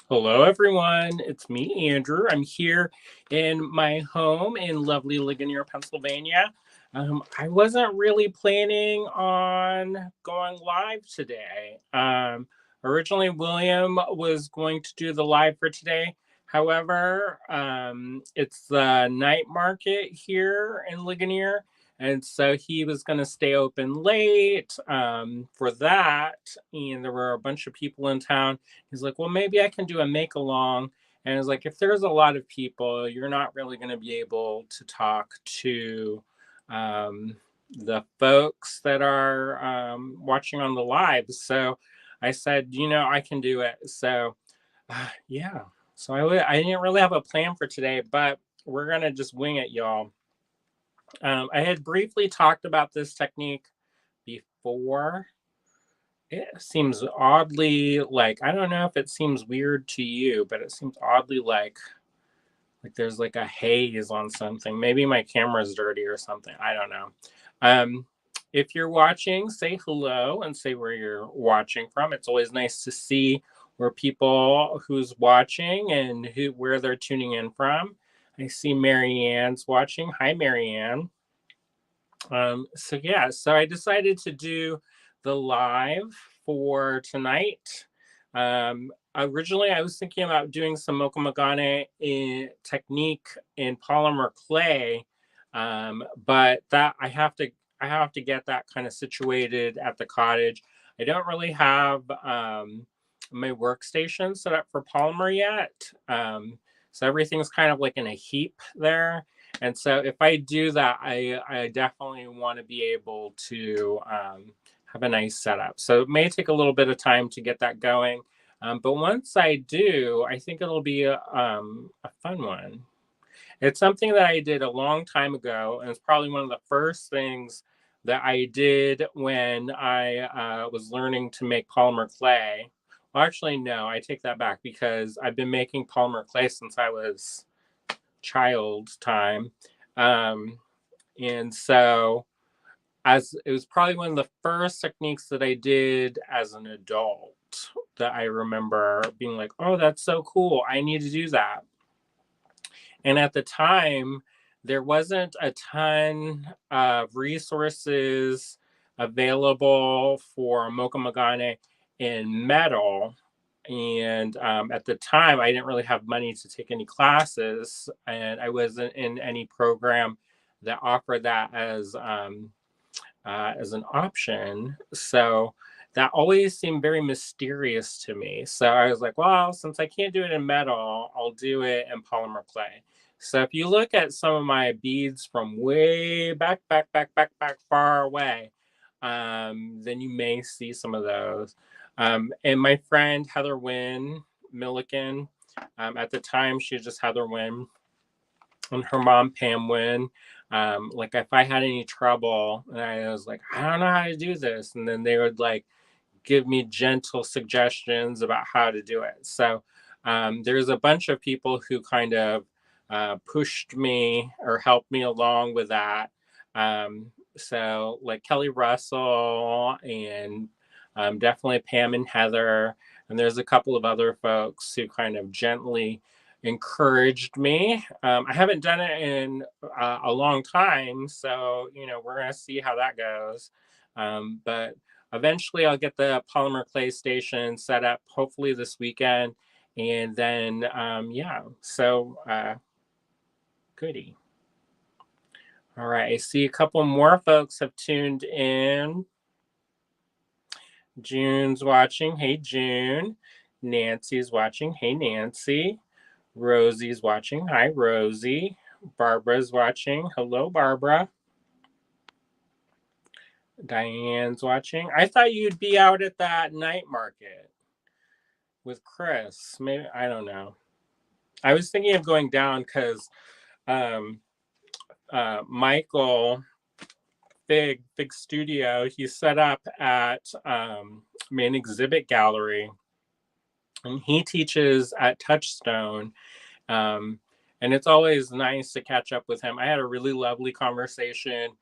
Hello, everyone. It's me, Andrew. I'm here in my home in lovely Ligonier, Pennsylvania. I wasn't really planning on going live today. Originally, William was going to do the live for today. However, it's the night market here in Ligonier. And so he was going to stay open late for that. And there were a bunch of people in town. He's like, well, maybe I can do a make along. And it's like, if there's a lot of people, you're not really going to be able to talk to the folks that are watching on the live. So I said, I can do it. So yeah. So I didn't really have a plan for today, but we're going to just wing it, y'all. I had briefly talked about this technique before. It seems oddly like, I don't know if it seems weird to you, but it seems oddly like there's like a haze on something. Maybe my camera's dirty or something. I don't know. Um, if you're watching, say hello and say where you're watching from. It's always nice to see where people who's watching and where they're tuning in from. I see Marianne's watching. Hi, Marianne. So I decided to do the live for tonight. Originally, I was thinking about doing some mokomagane in technique in polymer clay, but that I have to get that kind of situated at the cottage. I don't really have my workstation set up for polymer yet, so everything's kind of like in a heap there. And so if I do that, I definitely want to be able to have a nice setup. So it may take a little bit of time to get that going. But once I do, I think it'll be a fun one. It's something that I did a long time ago, and it's probably one of the first things that I did when I was learning to make polymer clay. Well, actually, no, I take that back because I've been making polymer clay since I was child time. And so as it was probably one of the first techniques that I did as an adult that I remember being like, oh, that's so cool. I need to do that. And at the time, there wasn't a ton of resources available for mokomagane in metal. And at the time, I didn't really have money to take any classes, and I wasn't in any program that offered that as an option. So that always seemed very mysterious to me. So I was like, well, since I can't do it in metal, I'll do it in polymer clay. So if you look at some of my beads from way back, far away, then you may see some of those. And my friend Heather Wynn Milliken, at the time she was just Heather Wynn, and her mom Pam Wynn. Like if I had any trouble, and I was like, I don't know how to do this, and then they would like give me gentle suggestions about how to do it. So there's a bunch of people who kind of pushed me or helped me along with that. So like Kelly Russell and definitely Pam and Heather, and there's a couple of other folks who kind of gently encouraged me. I haven't done it in a long time, so we're gonna see how that goes. But eventually, I'll get the polymer clay station set up, hopefully this weekend, and then goody. All right, I see a couple more folks have tuned in. June's watching. Hey, June. Nancy's watching. Hey, Nancy. Rosie's watching. Hi, Rosie. Barbara's watching. Hello, Barbara. Diane's watching. I thought you'd be out at that night market with Chris. Maybe, I don't know. I was thinking of going down because Michael Big Studio, he set up at Main Exhibit Gallery, and he teaches at Touchstone. And it's always nice to catch up with him. I had a really lovely conversation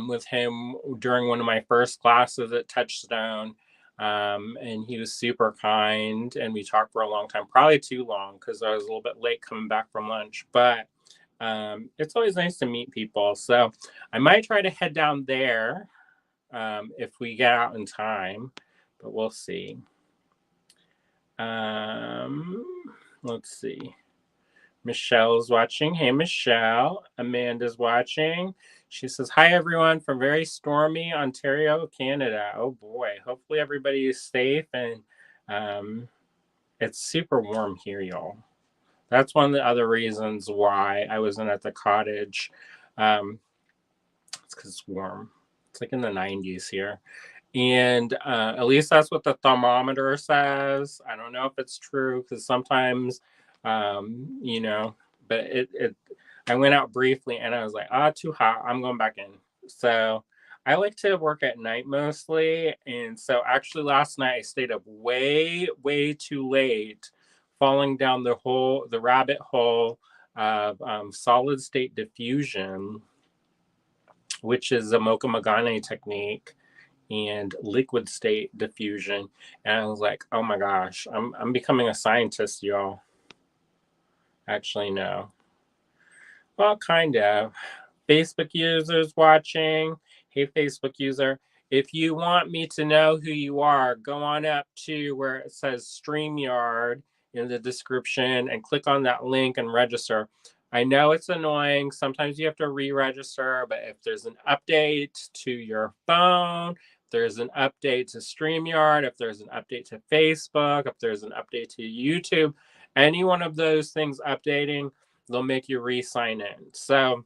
with him during one of my first classes at Touchstone. And he was super kind, and we talked for a long time, probably too long because I was a little bit late coming back from lunch. But it's always nice to meet people. So I might try to head down there if we get out in time, but we'll see. Let's see. Michelle's watching. Hey, Michelle. Amanda's watching. She says, hi, everyone, from very stormy Ontario, Canada. Oh, boy. Hopefully everybody is safe, and it's super warm here, y'all. That's one of the other reasons why I wasn't at the cottage. It's because it's warm. It's like in the 90s here. And at least that's what the thermometer says. I don't know if it's true because sometimes, you know, but I went out briefly and I was like, too hot. I'm going back in. So I like to work at night mostly. And so actually last night I stayed up way, way too late, falling down the rabbit hole of solid state diffusion, which is a Mocha Magane technique, and liquid state diffusion. And I was like, oh my gosh, I'm becoming a scientist, y'all. Actually, no. Well, kind of. Facebook users watching. Hey, Facebook user. If you want me to know who you are, go on up to where it says StreamYard in the description and click on that link and register. I know it's annoying. Sometimes you have to re-register, but if there's an update to your phone, if there's an update to StreamYard, if there's an update to Facebook, if there's an update to YouTube, any one of those things updating, they'll make you re-sign in. So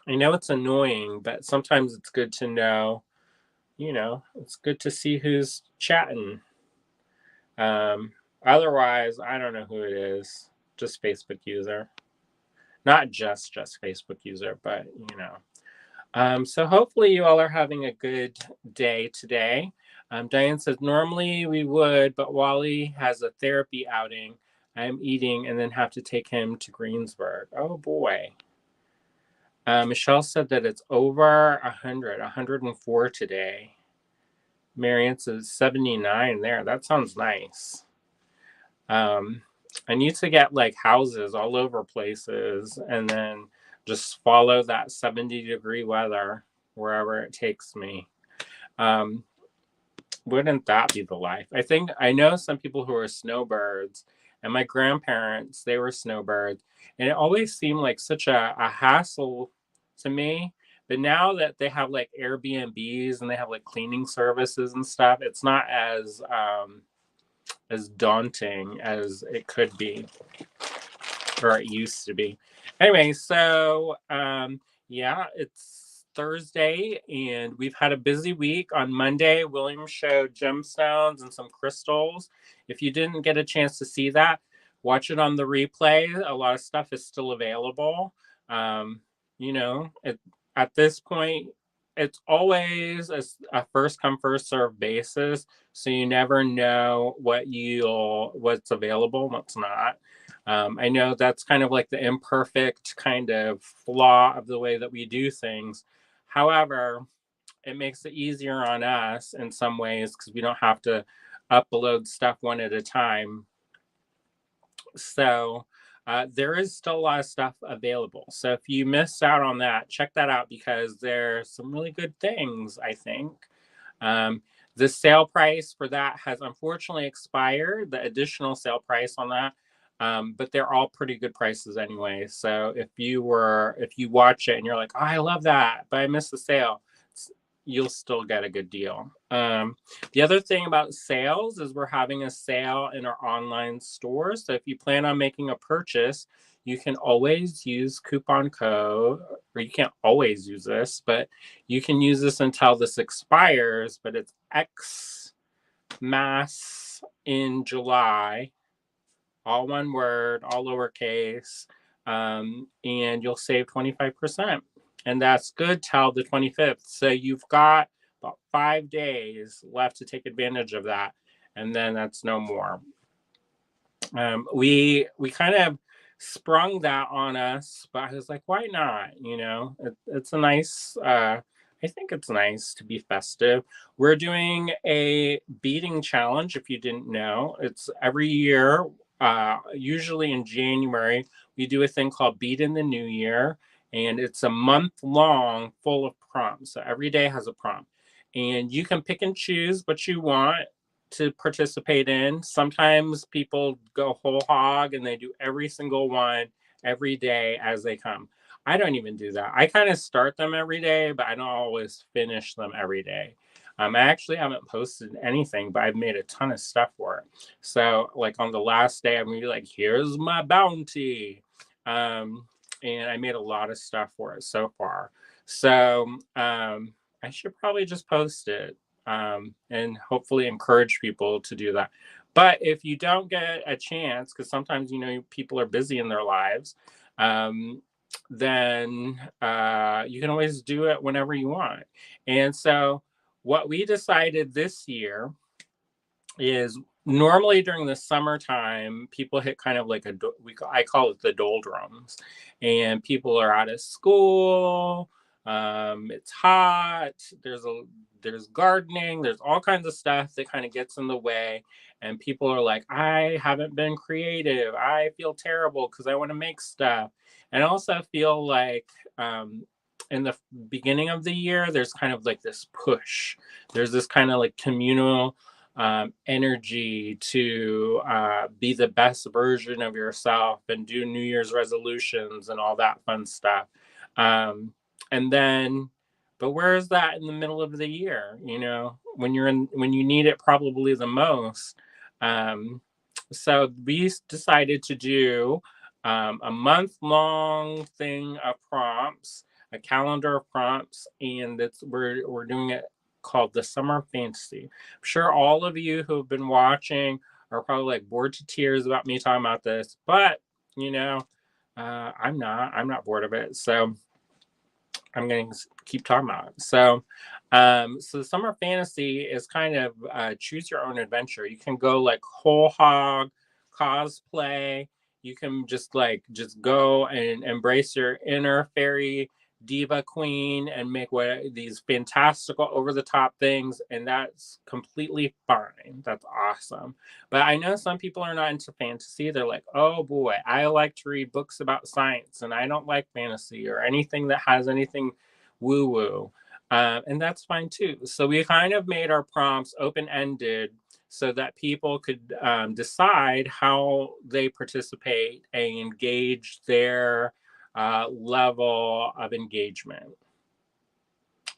I know it's annoying, but sometimes it's good to know, it's good to see who's chatting. Otherwise, I don't know who it is. Just Facebook user. Not just Facebook user, but, So hopefully you all are having a good day today. Diane says, normally we would, but Wally has a therapy outing. I'm eating and then have to take him to Greensburg. Oh, boy. Michelle said that it's over 104 today. Marianne says 79 there. That sounds nice. I need to get like houses all over places and then just follow that 70-degree weather wherever it takes me. Wouldn't that be the life? I know some people who are snowbirds, and my grandparents, they were snowbirds, and it always seemed like such a hassle to me. But now that they have like Airbnbs and they have like cleaning services and stuff, it's not as daunting as it could be, or it used to be. Anyway, so yeah, it's Thursday and we've had a busy week. On Monday, William showed gemstones and some crystals. If you didn't get a chance to see that, watch it on the replay. A lot of stuff is still available. At this point, it's always a first come first serve basis, so you never know what's available, what's not. I know that's kind of like the imperfect kind of flaw of the way that we do things. However, it makes it easier on us in some ways because we don't have to upload stuff one at a time. So there is still a lot of stuff available. So if you missed out on that, check that out because there's some really good things, I think. The sale price for that has unfortunately expired, the additional sale price on that. But they're all pretty good prices anyway. So if you watch it and you're like, oh, I love that, but I missed the sale, you'll still get a good deal. The other thing about sales is we're having a sale in our online store. So if you plan on making a purchase, you can always use coupon code, or you can't always use this, but you can use this until this expires, but it's Xmas in July, all one word, all lowercase, and you'll save 25%. And that's good till the 25th. So you've got about 5 days left to take advantage of that. And then that's no more. We kind of sprung that on us, but I was like, why not? It's a nice I think it's nice to be festive. We're doing a beading challenge, if you didn't know. It's every year, usually in January, we do a thing called Beat in the New Year, and it's a month long full of prompts. So every day has a prompt, and you can pick and choose what you want to participate in. Sometimes people go whole hog and they do every single one every day as they come. I don't even do that. I kind of start them every day, but I don't always finish them every day. I actually haven't posted anything, but I've made a ton of stuff for it. So, like on the last day, I'm gonna be like, "Here's my bounty," um, and I made a lot of stuff for it so far. So, I should probably just post it and hopefully encourage people to do that. But if you don't get a chance, because sometimes people are busy in their lives, um, then you can always do it whenever you want. And so, what we decided this year is normally during the summertime, people hit kind of like I call it the doldrums, and people are out of school. It's hot. There's gardening. There's all kinds of stuff that kind of gets in the way, and people are like, I haven't been creative. I feel terrible because I want to make stuff, and I also feel like in the beginning of the year, there's kind of like this push. There's this kind of like communal energy to be the best version of yourself and do New Year's resolutions and all that fun stuff. Um, and then, but where is that in the middle of the year? When you need it probably the most. Um, so we decided to do a month-long thing of prompts, a calendar of prompts, and we're doing it called the Summer Fantasy. I'm sure all of you who have been watching are probably like bored to tears about me talking about this, but you know, I'm not bored of it. So I'm going to keep talking about it. So the Summer Fantasy is kind of choose your own adventure. You can go like whole hog cosplay. You can just go and embrace your inner fairy diva queen and make these fantastical over the top things, and that's completely fine. That's awesome. But I know some people are not into fantasy. They're like, oh boy, I like to read books about science and I don't like fantasy or anything that has anything woo woo. And that's fine too. So we kind of made our prompts open ended so that people could decide how they participate and engage their level of engagement.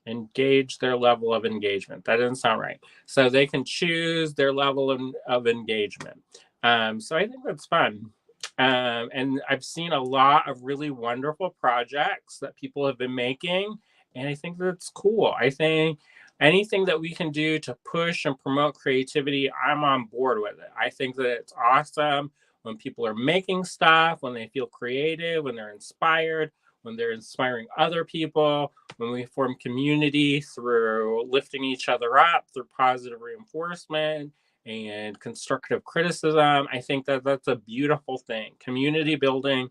Engage their level of engagement. That doesn't sound right. So they can choose their level of engagement. So I think that's fun. And I've seen a lot of really wonderful projects that people have been making. And I think that's cool. I think anything that we can do to push and promote creativity, I'm on board with it. I think that it's awesome when people are making stuff, when they feel creative, when they're inspired, when they're inspiring other people, when we form community through lifting each other up, through positive reinforcement and constructive criticism. I think that that's a beautiful thing. Community building.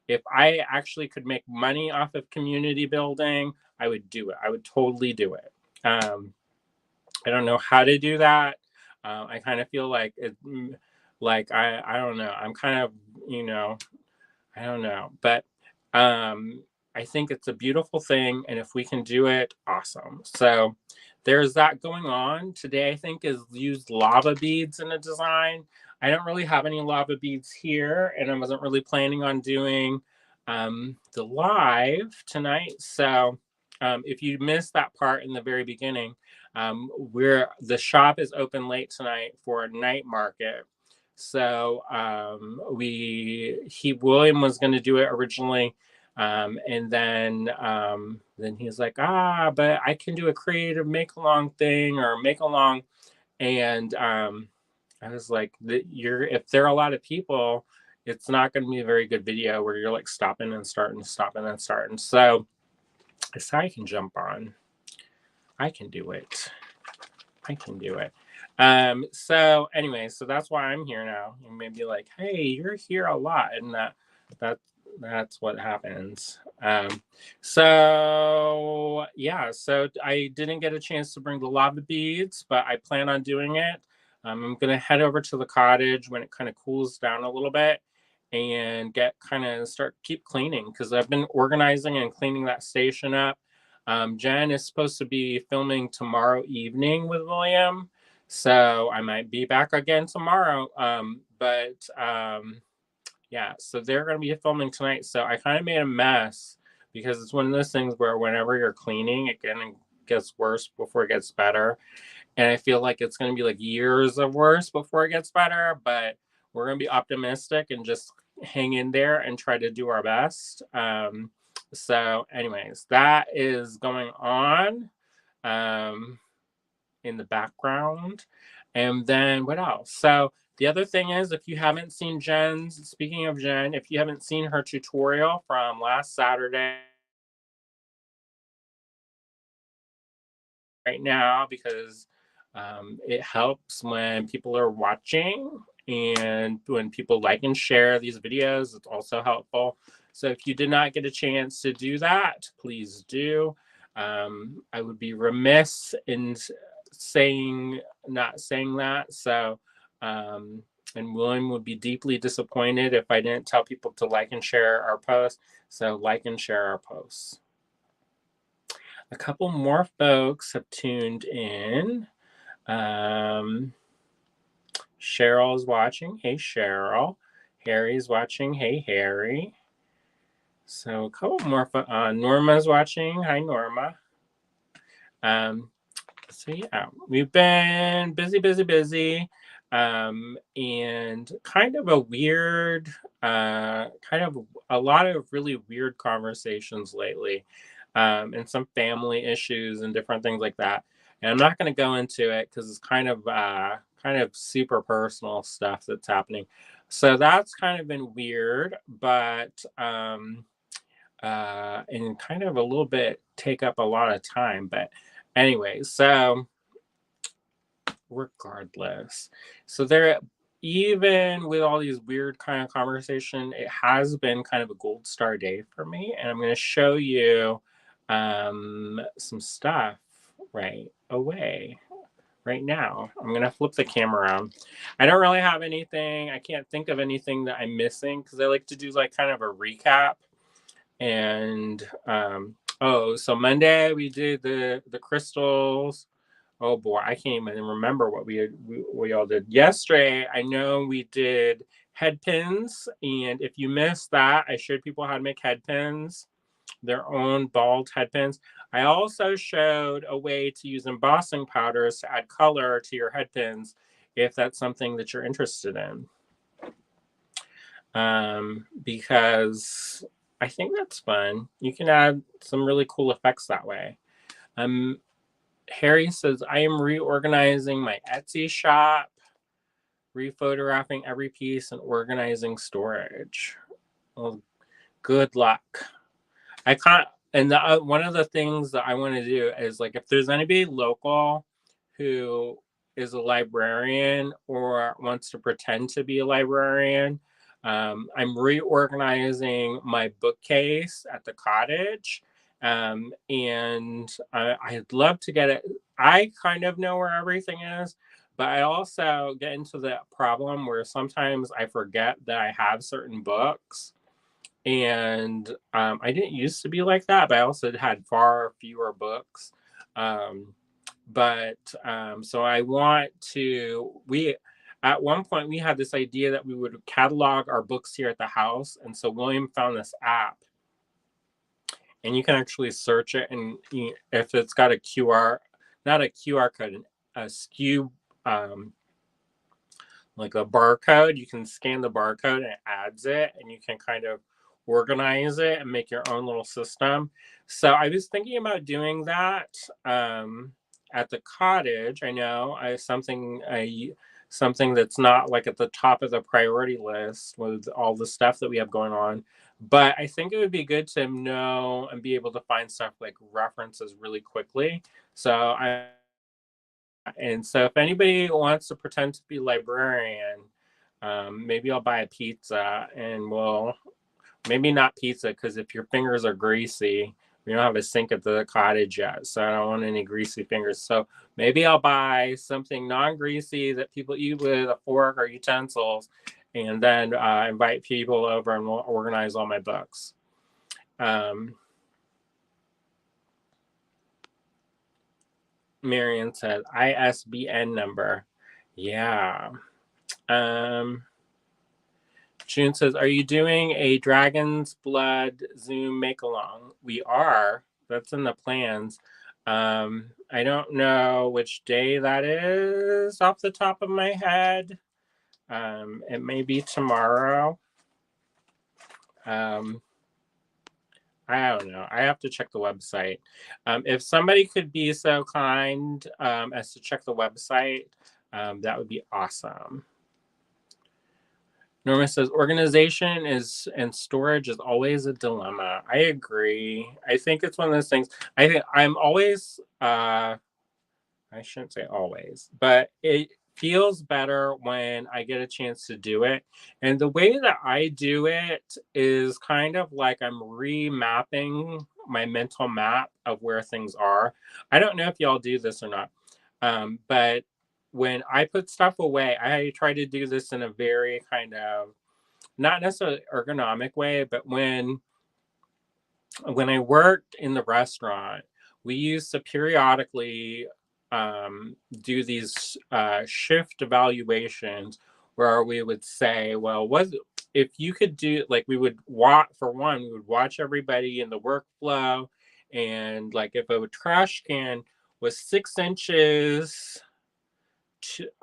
If I actually could make money off of community building, I would do it. I would totally do it. I don't know how to do that. I kind of feel like I don't know. I'm kind of I don't know, but I think it's a beautiful thing, and if we can do it, awesome. So there's that going on today. I think is used lava beads in a design. I don't really have any lava beads here, and I wasn't really planning on doing the live tonight. So if you missed that part in the very beginning, the shop is open late tonight for a night market. So William was going to do it originally, and then he's like, but I can do a creative make along thing or make along, and I was like, if there are a lot of people, it's not going to be a very good video where you're like stopping and starting, stopping and starting. So I said I can jump on. I can do it. I can do it. So anyway, so that's why I'm here now. You may be like, hey, you're here a lot, and that That's what happens. So yeah, so I didn't get a chance to bring the lava beads, but I plan on doing it. I'm gonna head over to the cottage when it kind of cools down a little bit and get kind of start keep cleaning because I've been organizing and cleaning that station up. Jen is supposed to be filming tomorrow evening with William, so I might be back again tomorrow. But yeah, so they're going to be filming tonight. So I kind of made a mess because it's one of those things where whenever you're cleaning, it kind of gets worse before it gets better. And I feel like it's going to be like years of worse before it gets better. But we're going to be optimistic and just hang in there and try to do our best. So, anyways, that is going on in the background. And then what else? So, the other thing is, if you haven't seen Jen's, speaking of Jen, if you haven't seen her tutorial from last Saturday, right now, because it helps when people are watching and when people like and share these videos, it's also helpful. So if you did not get a chance to do that, please do. I would be remiss in saying not saying that. So and William would be deeply disappointed if I didn't tell people to like and share our posts. So like and share our posts. A couple more folks have tuned in. Cheryl's watching. Hey, Cheryl. Harry's watching. Hey, Harry. So a couple more. Norma's watching. Hi, Norma. So yeah, we've been busy, and kind of a weird, kind of a lot of really weird conversations lately, and some family issues and different things like that. And I'm not going to go into it because it's kind of super personal stuff that's happening. So that's kind of been weird, but and kind of a little bit take up a lot of time. But anyway, so regardless, so there, even with all these weird kind of conversation, it has been kind of a gold star day for me, and I'm going to show you some stuff right away. Right now, I'm going to flip the camera around. I don't really have anything. I can't think of anything that I'm missing because I like to do like kind of a recap. And oh, so Monday we did the crystals. Oh boy, I can't even remember what we all did. Yesterday, I know we did head pins, and if you missed that, I showed people how to make head pins, their own bald head pins. I also showed a way to use embossing powders to add color to your head pins if that's something that you're interested in. Because I think that's fun. You can add some really cool effects that way. Harry says, I am reorganizing my Etsy shop, rephotographing every piece, and organizing storage. Well, good luck. I can't. And one of the things that I want to do is like, if there's anybody local who is a librarian or wants to pretend to be a librarian, I'm reorganizing my bookcase at the cottage. And I'd love to get it. I kind of know where everything is, but I also get into the problem where sometimes I forget that I have certain books. And I didn't used to be like that, but I also had far fewer books. So I want to, at one point we had this idea that we would catalog our books here at the house. And so William found this app, and you can actually search it. And if it's got a QR, not a QR code, a SKU, like a barcode, you can scan the barcode and it adds it, and you can kind of organize it and make your own little system. So I was thinking about doing that at the cottage. I know something that's not like at the top of the priority list with all the stuff that we have going on. But I think it would be good to know and be able to find stuff like references really quickly. So if anybody wants to pretend to be librarian, maybe I'll buy a pizza and we'll Maybe not pizza, because if your fingers are greasy, we don't have a sink at the cottage yet, so I don't want any greasy fingers. So maybe I'll buy something non-greasy that people eat with a fork or utensils, and then invite people over and we'll organize all my books. Marion said, ISBN number. Yeah. June says, are you doing a Dragon's Blood Zoom make-along? We are. That's in the plans. I don't know which day that is off the top of my head. It may be tomorrow. I don't know. I have to check the website. If somebody could be so kind as to check the website, that would be awesome. Norma says, organization and storage is always a dilemma. I agree. I think it's one of those things. I think I'm always, I shouldn't say always, but it feels better when I get a chance to do it. And the way that I do it is kind of like I'm remapping my mental map of where things are. I don't know if y'all do this or not, but when I put stuff away, I try to do this in a very kind of not necessarily ergonomic way, but when I worked in the restaurant, we used to periodically do these shift evaluations where we would say, well, what if you could do, like, we would watch, for one, we would watch everybody in the workflow, and like if a trash can was 6 inches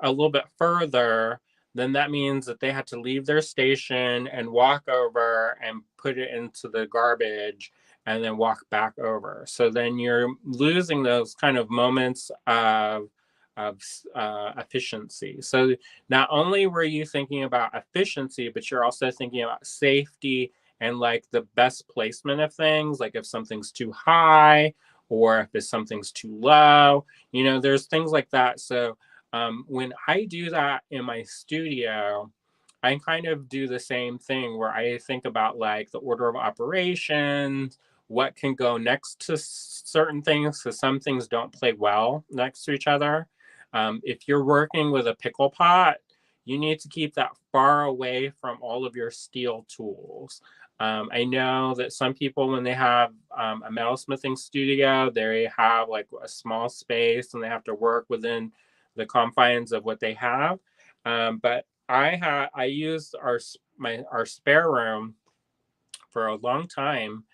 a little bit further, then that means that they had to leave their station and walk over and put it into the garbage and then walk back over. So then you're losing those kind of moments of efficiency. So not only were you thinking about efficiency, but you're also thinking about safety and like the best placement of things, like if something's too high or if something's too low, there's things like that. So when I do that in my studio, I kind of do the same thing where I think about like the order of operations, what can go next to certain things, because some things don't play well next to each other. If you're working with a pickle pot, you need to keep that far away from all of your steel tools. I know that some people, when they have a metalsmithing studio, they have like a small space and they have to work within the confines of what they have. But I used our spare room for a long time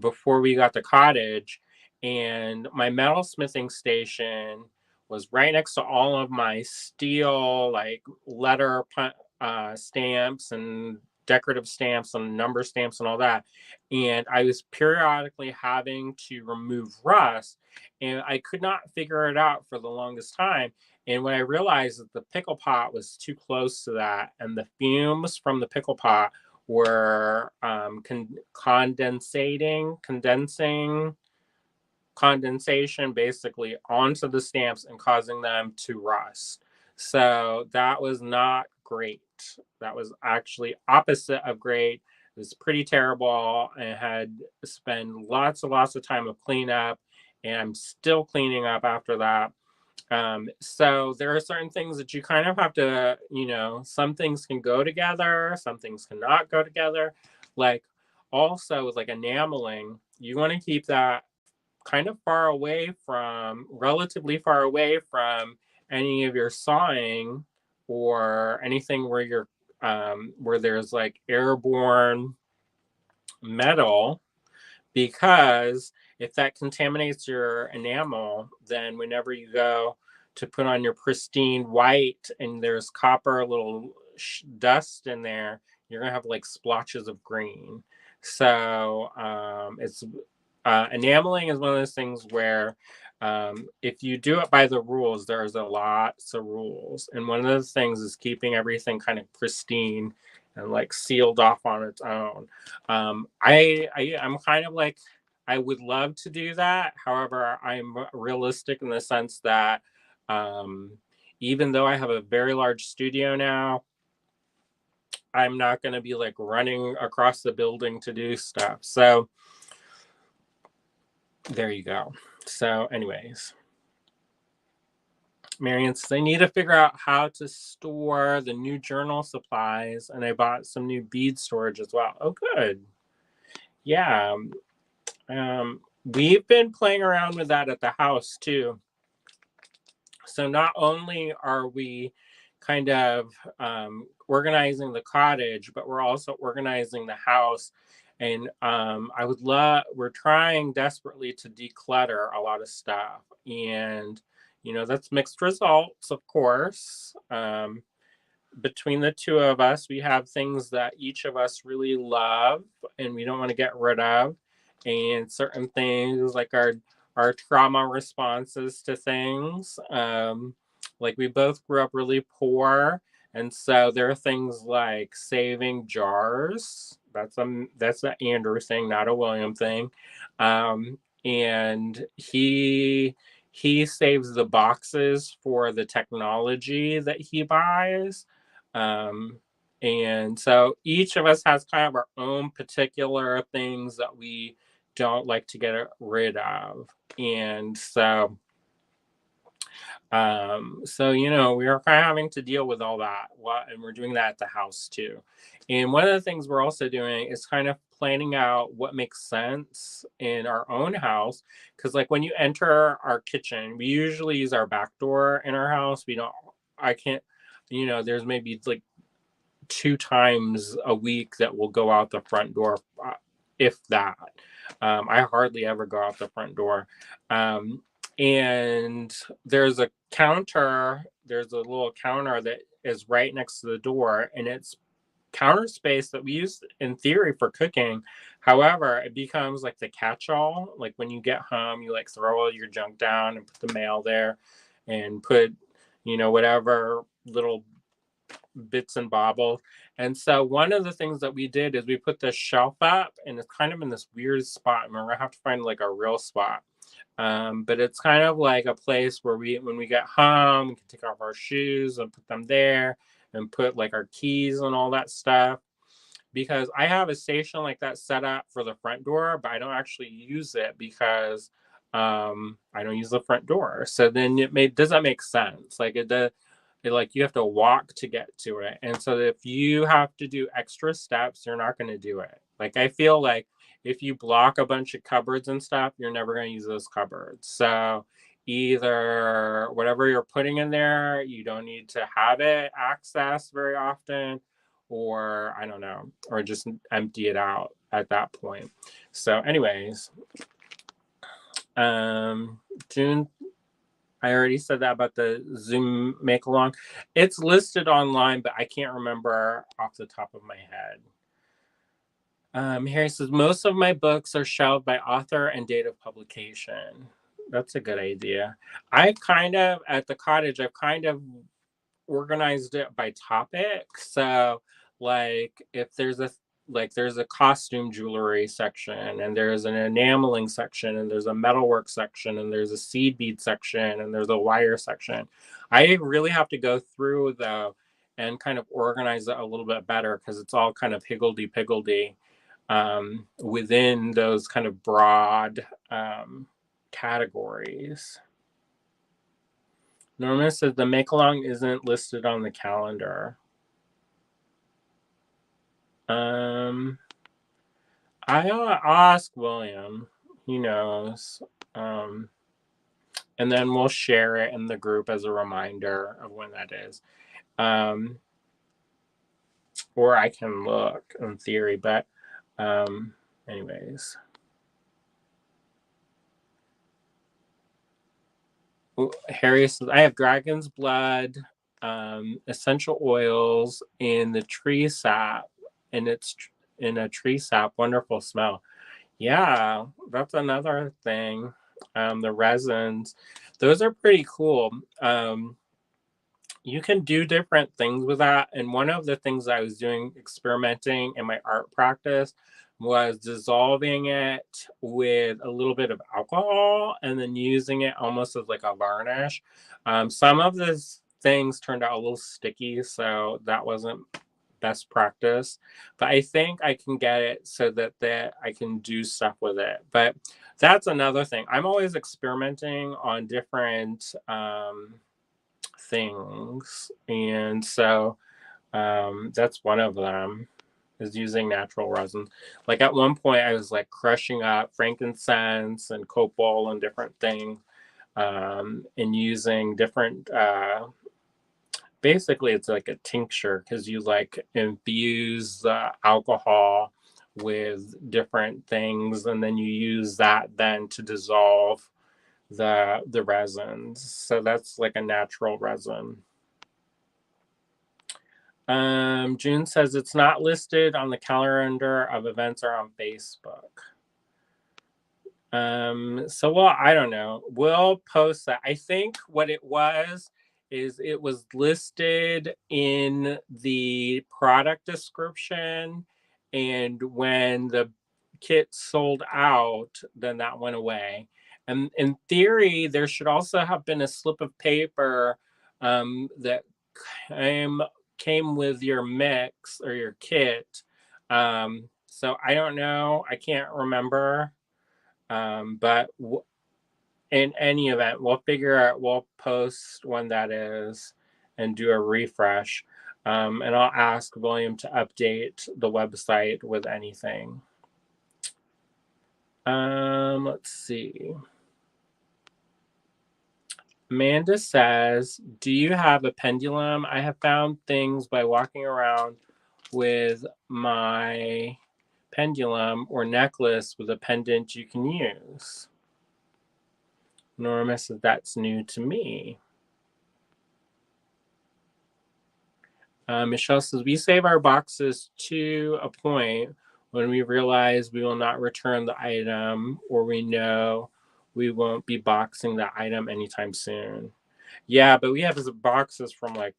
before we got the cottage, and my metalsmithing station was right next to all of my steel like letter stamps and decorative stamps and number stamps and all that. And I was periodically having to remove rust, and I could not figure it out for the longest time. And when I realized that the pickle pot was too close to that, and the fumes from the pickle pot were condensation basically onto the stamps and causing them to rust. So that was not great. That was actually opposite of great. It was pretty terrible, and had spent lots and lots of time of cleanup, and I'm still cleaning up after that. So there are certain things that you kind of have to, some things can go together, some things cannot go together. Like also with like enameling, you want to keep that kind of relatively far away from any of your sawing or anything where you're, where there's like airborne metal, because if that contaminates your enamel, then whenever you go to put on your pristine white and there's copper little dust in there, you're gonna have like splotches of green. So it's enameling is one of those things where if you do it by the rules, there's a lots of rules, and one of those things is keeping everything kind of pristine and like sealed off on its own. I'm kind of like, I would love to do that. However, I'm realistic in the sense that even though I have a very large studio now, I'm not going to be like running across the building to do stuff. So there you go. So anyways, Marion says, I need to figure out how to store the new journal supplies, and I bought some new bead storage as well. Oh, good. Yeah. We've been playing around with that at the house too. So not only are we kind of organizing the cottage, but we're also organizing the house. And we're trying desperately to declutter a lot of stuff. And, that's mixed results, of course. Between the two of us, we have things that each of us really love and we don't want to get rid of. And certain things like our trauma responses to things. Like we both grew up really poor. And so there are things like saving jars. That's an Andrew thing, not a William thing. And he saves the boxes for the technology that he buys. And so each of us has kind of our own particular things that we don't like to get rid of. And so we are kind of having to deal with all that. And we're doing that at the house too. And one of the things we're also doing is kind of planning out what makes sense in our own house. Because like when you enter our kitchen, we usually use our back door in our house. There's maybe like 2 times a week that we'll go out the front door, if that. I hardly ever go out the front door. And there's a little counter that is right next to the door, and it's counter space that we use in theory for cooking. However, it becomes like the catch-all. Like when you get home, you like throw all your junk down and put the mail there and put, whatever little bits and bobbles. And so one of the things that we did is we put this shelf up, and it's kind of in this weird spot. And we're gonna have to find like a real spot. But it's kind of like a place where when we get home, we can take off our shoes and put them there and put like our keys and all that stuff. Because I have a station like that set up for the front door, but I don't actually use it because I don't use the front door. So then does that make sense? Like like you have to walk to get to it. And so if you have to do extra steps, you're not going to do it. Like I feel like if you block a bunch of cupboards and stuff, you're never going to use those cupboards. So either whatever you're putting in there, you don't need to have it accessed very often, or I don't know, or just empty it out at that point. So anyways, June, I already said that about the Zoom make along. It's listed online, but I can't remember off the top of my head. Harry says, most of my books are shelved by author and date of publication. That's a good idea. At the cottage, I've kind of organized it by topic. So like if there's a costume jewelry section, and there's an enameling section, and there's a metalwork section, and there's a seed bead section, and there's a wire section. I really have to go through though and kind of organize it a little bit better, because it's all kind of higgledy-piggledy within those kind of broad categories. Norma says the make-along isn't listed on the calendar. I'll ask William. He knows. And then we'll share it in the group as a reminder of when that is. Or I can look in theory, but anyways. Harry says, I have dragon's blood, essential oils, in the tree sap, and it's in a tree sap. Wonderful smell. Yeah, that's another thing. The resins, those are pretty cool. You can do different things with that. And one of the things I was doing, experimenting in my art practice, was dissolving it with a little bit of alcohol and then using it almost as like a varnish. Some of the things turned out a little sticky, so that wasn't best practice, but I think I can get it so that I can do stuff with it. But that's another thing. I'm always experimenting on different things, and so that's one of them, is using natural resins. Like at one point, I was like crushing up frankincense and copal and different things, and using different. Basically, it's like a tincture because you like infuse the alcohol with different things, and then you use that then to dissolve the resins. So that's like a natural resin. June says it's not listed on the calendar of events or on Facebook. So well, I don't know. We'll post that. I think what it was is it was listed in the product description, and when the kit sold out, then that went away. And in theory, there should also have been a slip of paper that came with your mix or your kit. So I don't know. I can't remember. But in any event, we'll figure out, we'll post when that is and do a refresh. And I'll ask William to update the website with anything. Let's see. Amanda says, do you have a pendulum? I have found things by walking around with my pendulum or necklace with a pendant you can use. Norma says, that's new to me. Michelle says, we save our boxes to a point when we realize we will not return the item, or we know we won't be boxing the item anytime soon. Yeah, but we have boxes from like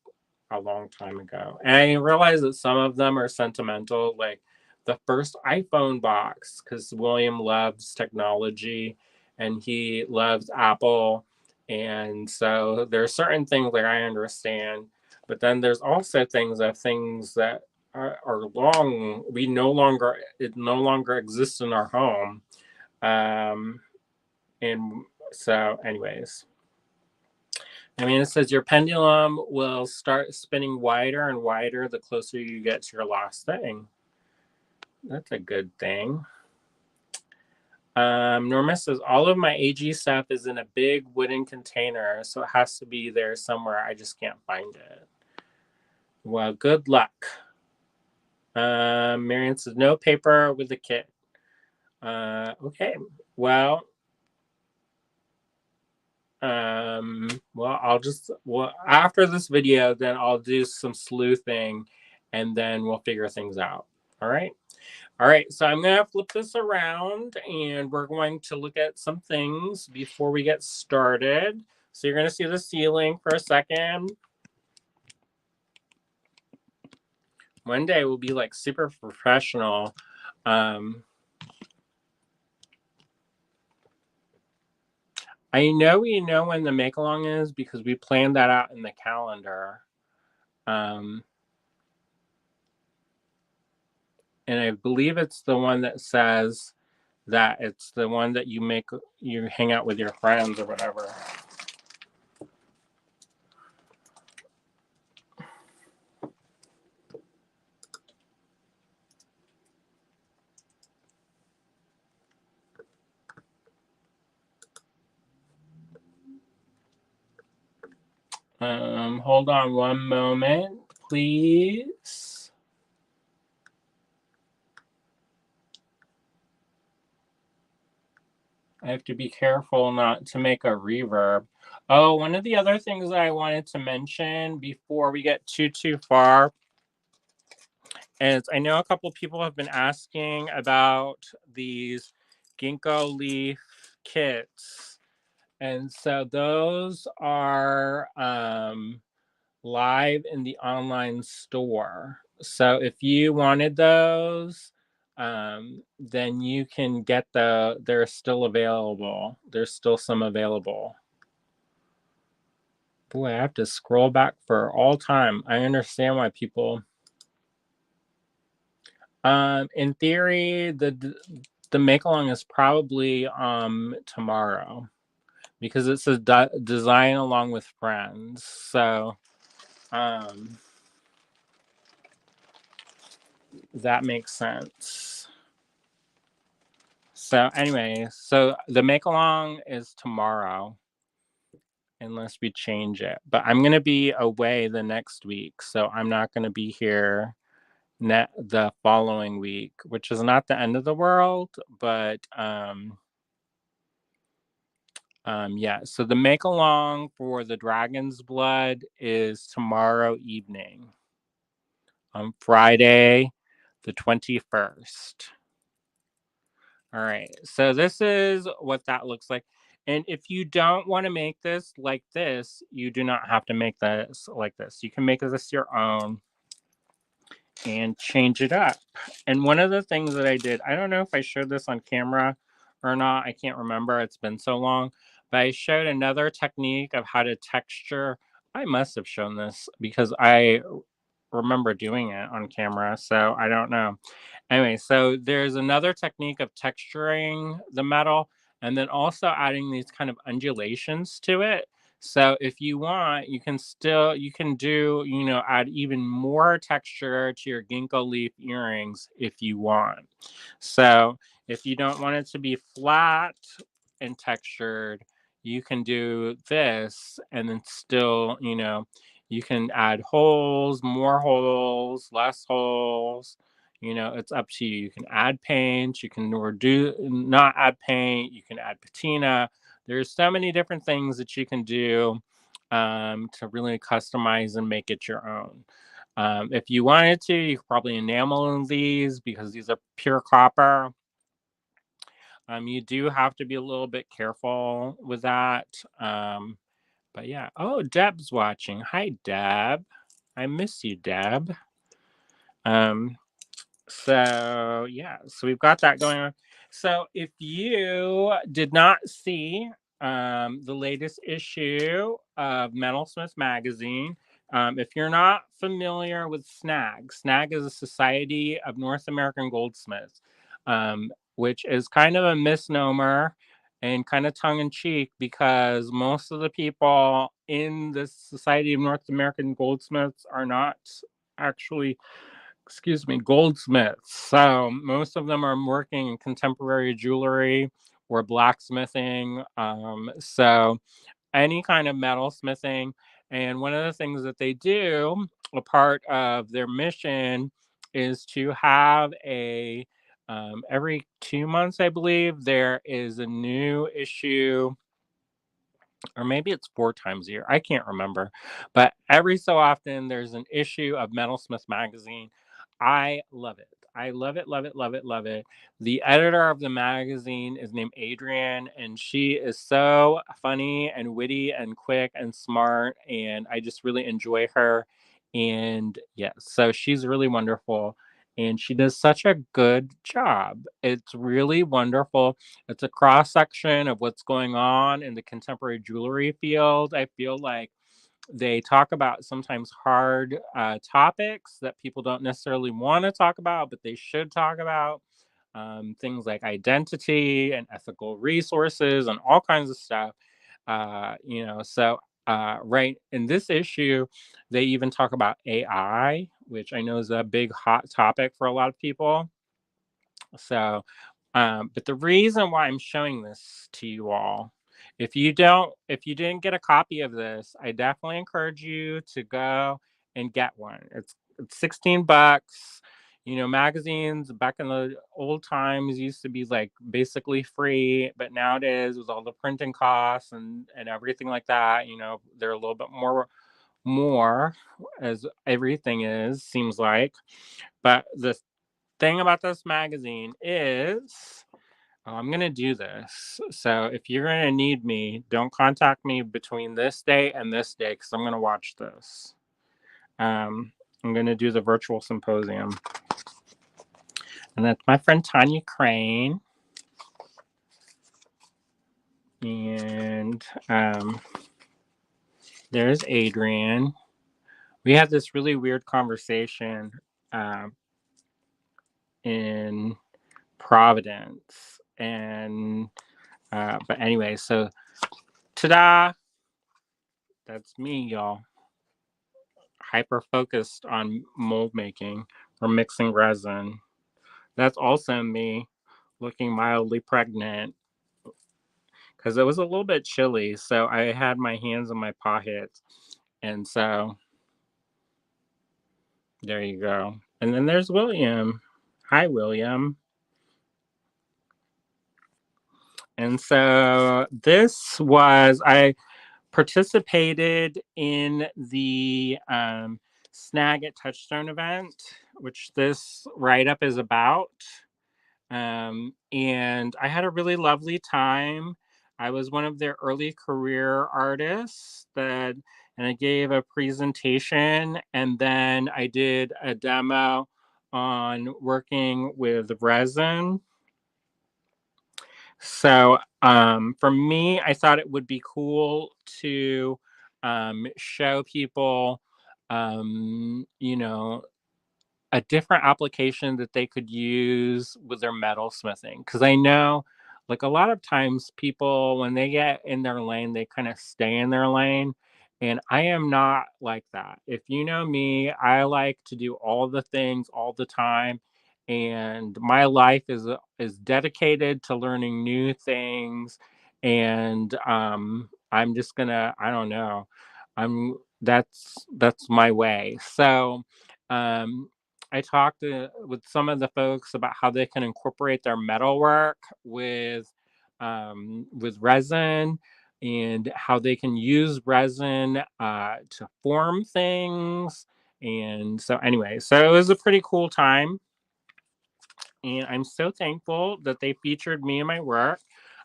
a long time ago. And I realize that some of them are sentimental, like the first iPhone box, because William loves technology and he loves Apple. And so there are certain things that I understand, but then there's also things that are long. It no longer exists in our home. And so anyways, I mean, it says your pendulum will start spinning wider and wider the closer you get to your last thing. That's a good thing. Norma says, all of my AG stuff is in a big wooden container, so it has to be there somewhere. I just can't find it. Well, good luck. Marion says, no paper with the kit. Okay. Well, after this video, then I'll do some sleuthing and then we'll figure things out. All right. All right. So I'm going to flip this around and we're going to look at some things before we get started. So you're going to see the ceiling for a second. One day we'll be like super professional. I know we know when the make along is because we planned that out in the calendar. And I believe it's the one that says that it's the one that you hang out with your friends or whatever. Hold on one moment, please. I have to be careful not to make a reverb. Oh, one of the other things that I wanted to mention before we get too far is I know a couple people have been asking about these ginkgo leaf kits. And so those are live in the online store. So if you wanted those, then you can get they're still available. There's still some available. Boy, I have to scroll back for all time. I understand why people In theory, the make along is probably tomorrow because it's a design along with friends. So that makes sense. So anyway, so the make along is tomorrow unless we change it. But I'm going to be away the next week, so I'm not going to be here the following week, which is not the end of the world, but yeah. So the make along for the Dragon's Blood is tomorrow evening on Friday, the 21st. All right. So this is what that looks like. And if you don't want to make this like this, you do not have to make this like this. You can make this your own and change it up. And one of the things that I did, I don't know if I showed this on camera or not. I can't remember. It's been so long. But I showed another technique of how to texture. I must have shown this because I remember doing it on camera. So I don't know. Anyway, so there's another technique of texturing the metal and then also adding these kind of undulations to it. So if you want, you can do, add even more texture to your ginkgo leaf earrings if you want. So if you don't want it to be flat and textured, you can do this and then still, you can add holes, more holes, less holes. It's up to you. You can add paint, you can or do not add paint, you can add patina. There's so many different things that you can do to really customize and make it your own. If you wanted to, you could probably enamel these because these are pure copper. You do have to be a little bit careful with that. But yeah. Oh, Deb's watching. Hi, Deb. I miss you, Deb. So yeah, so we've got that going on. So if you did not see the latest issue of Metalsmith magazine, if you're not familiar with SNAG is a Society of North American Goldsmiths, which is kind of a misnomer and kind of tongue-in-cheek because most of the people in the Society of North American Goldsmiths are not actually goldsmiths. So most of them are working in contemporary jewelry or blacksmithing. So any kind of metalsmithing. And one of the things that they do, a part of their mission, is to have every 2 months, I believe, there is a new issue, or maybe it's 4 times a year. I can't remember. But every so often, there's an issue of Metalsmith magazine. I love it. I love it, love it, love it, love it. The editor of the magazine is named Adrienne, and she is so funny and witty and quick and smart. And I just really enjoy her. And yes, so she's really wonderful. And she does such a good job. It's really wonderful. It's a cross section of what's going on in the contemporary jewelry field. I feel like they talk about sometimes hard topics that people don't necessarily want to talk about, but they should talk about. Things like identity and ethical resources and all kinds of stuff. Right in this issue, they even talk about AI, which I know is a big hot topic for a lot of people. So, but the reason why I'm showing this to you all, if you didn't get a copy of this, I definitely encourage you to go and get one. It's $16. Magazines back in the old times used to be like basically free, but nowadays with all the printing costs and everything like that, they're a little bit more as everything is seems like. But the thing about this magazine is I'm going to do this. So if you're going to need me, don't contact me between this day and this day because I'm going to watch this. I'm going to do the virtual symposium. And that's my friend Tanya Crane. And there's Adrian. We had this really weird conversation in Providence. And but anyway, so ta-da! That's me, y'all. Hyper focused on mold making or mixing resin. That's also me looking mildly pregnant because it was a little bit chilly. So I had my hands in my pockets. And so there you go. And then there's William. Hi, William. And so I participated in the Snag at Touchstone event, which this write up is about. And I had a really lovely time. I was one of their early career artists and I gave a presentation, and then I did a demo on working with resin. So for me, I thought it would be cool to show people, you know, a different application that they could use with their metal smithing. Because I know, like, a lot of times people, when they get in their lane, they kind of stay in their lane. And I am not like that. If you know me, I like to do all the things all the time. And my life is dedicated to learning new things. And I'm just gonna, I don't know. That's my way. So um I talked with some of the folks about how they can incorporate their metalwork with resin, and how they can use resin to form things. And so anyway, so it was a pretty cool time. And I'm so thankful that they featured me in my work.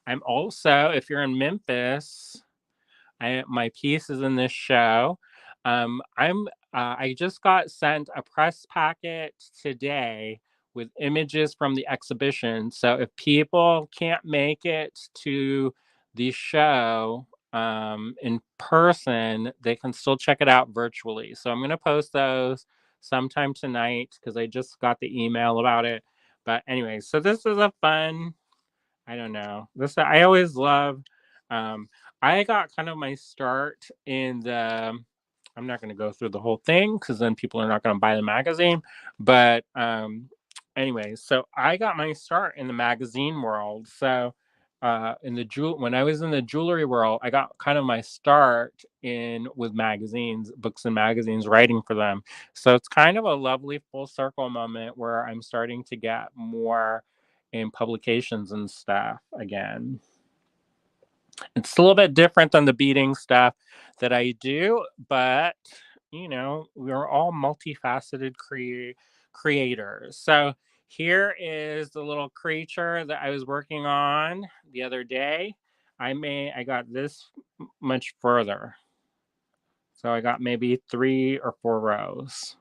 I'm also, if you're in Memphis, my piece is in this show. I just got sent a press packet today with images from the exhibition. So if people can't make it to the show in person, they can still check it out virtually. So I'm going to post those sometime tonight because I just got the email about it. But anyway, so this is a fun, I don't know. This I always love. Um, I got kind of my start in the. I'm not going to go through the whole thing because then people are not going to buy the magazine. But anyway, so I got my start in the magazine world. So when I was in the jewelry world, I got kind of my start in with magazines, books and magazines, writing for them. So it's kind of a lovely full circle moment where I'm starting to get more in publications and stuff again. It's a little bit different than the beading stuff that I do, but we're all multifaceted creators. So here is the little creature that I was working on the other day. I got this much further. So I got maybe 3 or 4 rows.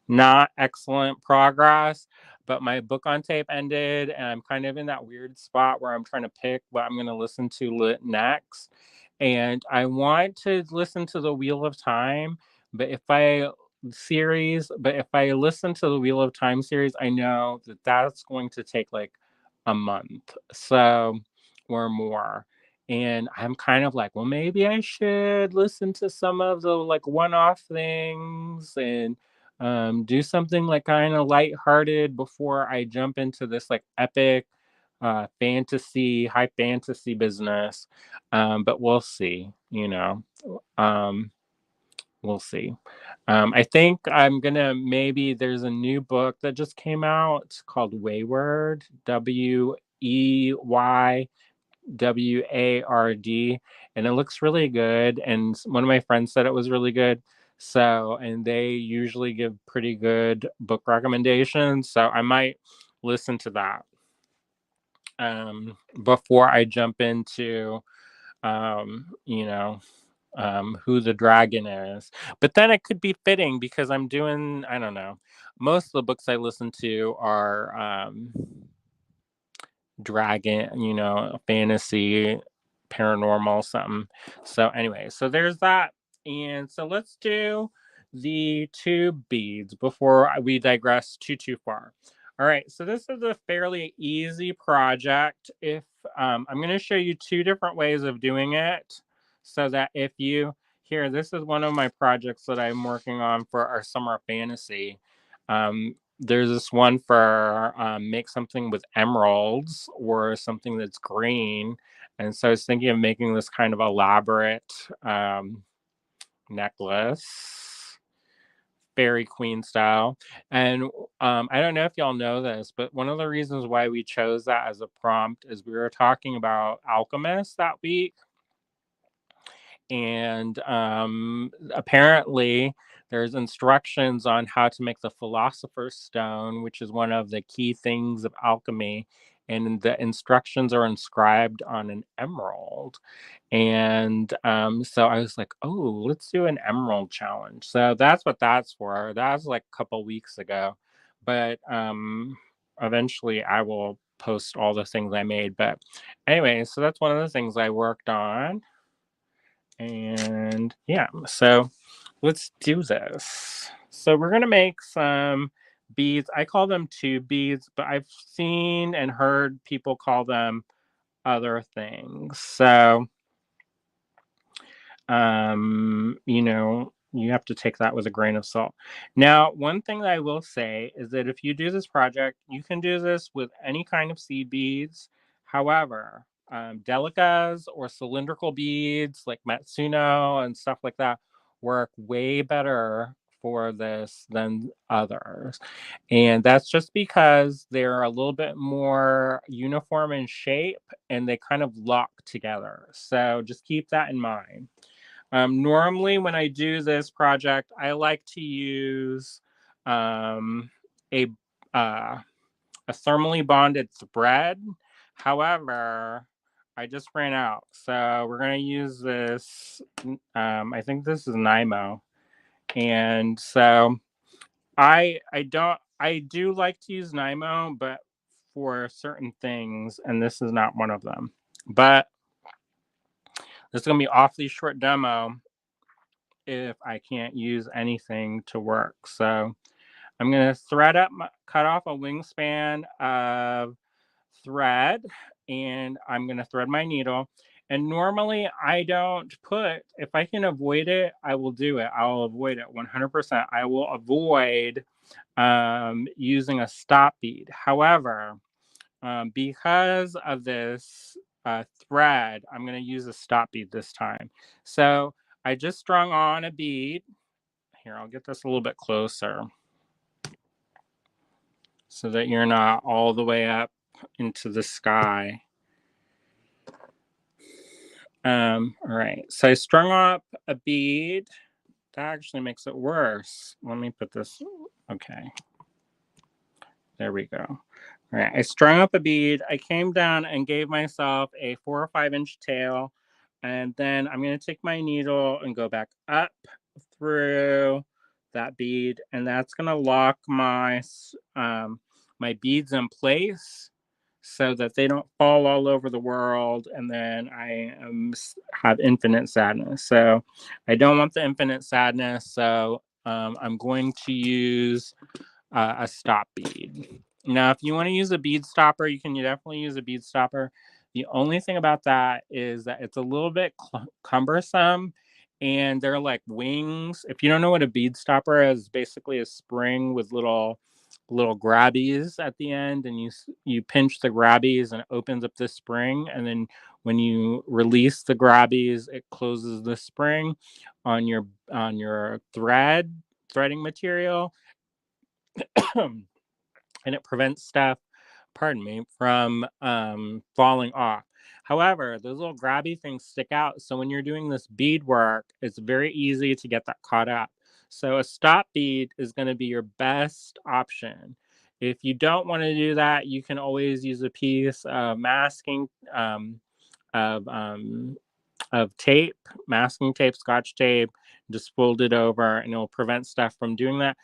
Not excellent progress, but my book on tape ended, and I'm kind of in that weird spot where I'm trying to pick what I'm going to listen to next. And I want to listen to the Wheel of Time, but if I listen to the Wheel of Time series, I know that that's going to take like a month, so or more. And I'm kind of like, well, maybe I should listen to some of the like one-off things and do something like kind of lighthearted before I jump into this like epic high fantasy business. But we'll see, um, we'll see. I think I'm gonna maybe there's a new book that just came out called Wayward, WEYWARD, and it looks really good. And one of my friends said it was really good. So, and they usually give pretty good book recommendations. So I might listen to that before I jump into, who the dragon is. But then it could be fitting because I don't know. Most of the books I listen to are dragon, fantasy, paranormal, something. So anyway, so there's that. And so let's do the 2 beads before we digress too far. All right, so this is a fairly easy project. If I'm going to show you two different ways of doing it, so that if you here, this is one of my projects that I'm working on for our summer fantasy. There's this one for make something with emeralds or something that's green, and so I was thinking of making this kind of elaborate necklace, fairy queen style. And I don't know if y'all know this, but one of the reasons why we chose that as a prompt is we were talking about alchemists that week. And apparently, there's instructions on how to make the philosopher's stone, which is one of the key things of alchemy. And the instructions are inscribed on an emerald. And so I was like, oh, let's do an emerald challenge. So that's what that's for. That was like a couple weeks ago. But eventually I will post all the things I made. But anyway, so that's one of the things I worked on. And yeah, so let's do this. So we're gonna make some beads. I call them tube beads, but I've seen and heard people call them other things. So you have to take that with a grain of salt. Now, one thing that I will say is that if you do this project, you can do this with any kind of seed beads. However, delicas or cylindrical beads like Matsuno and stuff like that work way better for this than others. And that's just because they're a little bit more uniform in shape and they kind of lock together. So just keep that in mind. Normally, when I do this project, I like to use um, a uh, a thermally bonded thread. However, I just ran out, so we're gonna use this. I think this is Nymo, and so I do like to use Nymo, but for certain things, and this is not one of them. But this is gonna be awfully short demo if I can't use anything to work. So I'm going to cut off a wingspan of thread, and I'm going to thread my needle. And normally I don't if I can avoid it, I will do it. I'll avoid it 100%. I will avoid using a stop bead. However, because of this thread, I'm going to use a stop bead this time. So I just strung on a bead. Here, I'll get this a little bit closer so that you're not all the way up into the sky. All right, so I strung up a bead. That actually makes it worse. Let me put this, okay. There we go. All right, I strung up a bead. I came down and gave myself a 4 or 5 inch tail. And then I'm going to take my needle and go back up through that bead. And that's going to lock my beads in place so that they don't fall all over the world. And then I have infinite sadness. So I don't want the infinite sadness. So I'm going to use a stop bead. Now, if you want to use a bead stopper, you can definitely use a bead stopper. The only thing about that is that it's a little bit cumbersome and they're like wings. If you don't know what a bead stopper is, basically a spring with little grabbies at the end, and you pinch the grabbies and it opens up the spring, and then when you release the grabbies, it closes the spring on your threading material. And it prevents stuff, pardon me, from falling off. However, those little grabby things stick out. So when you're doing this bead work, it's very easy to get that caught up. So a stop bead is going to be your best option. If you don't want to do that, you can always use a piece of masking of tape, masking tape, scotch tape, just fold it over, and it'll prevent stuff from doing that,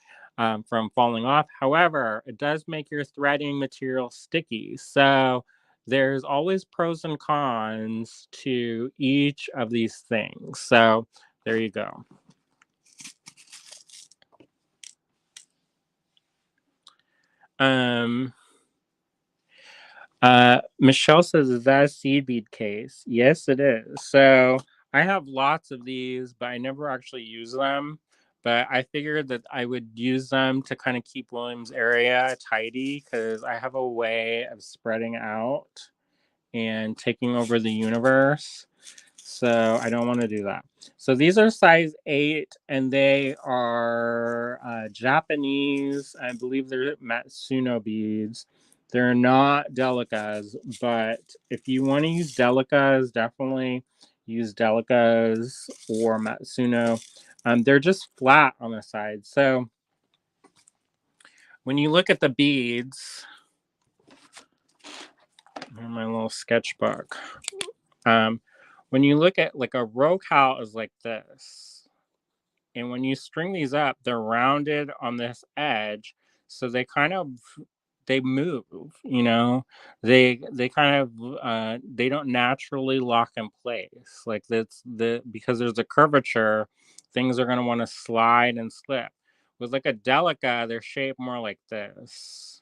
from falling off. However, it does make your threading material sticky. So there's always pros and cons to each of these things. So there you go. Michelle says, is that a seed bead case? Yes, it is. So I have lots of these, but I never actually use them. But I figured that I would use them to kind of keep Williams area tidy because I have a way of spreading out and taking over the universe. So I don't want to do that. So these are size 8 and they are Japanese. I believe they're Matsuno beads. They're not delicas, but if you want to use delicas, definitely use delicas or Matsuno. They're just flat on the side. So when you look at the beads, in my little sketchbook, when you look at like a row cow is like this, and when you string these up, they're rounded on this edge, so they move. You know, they kind of they don't naturally lock in place. Like that's because there's a curvature, things are going to want to slide and slip. With like a delica, they're shaped more like this.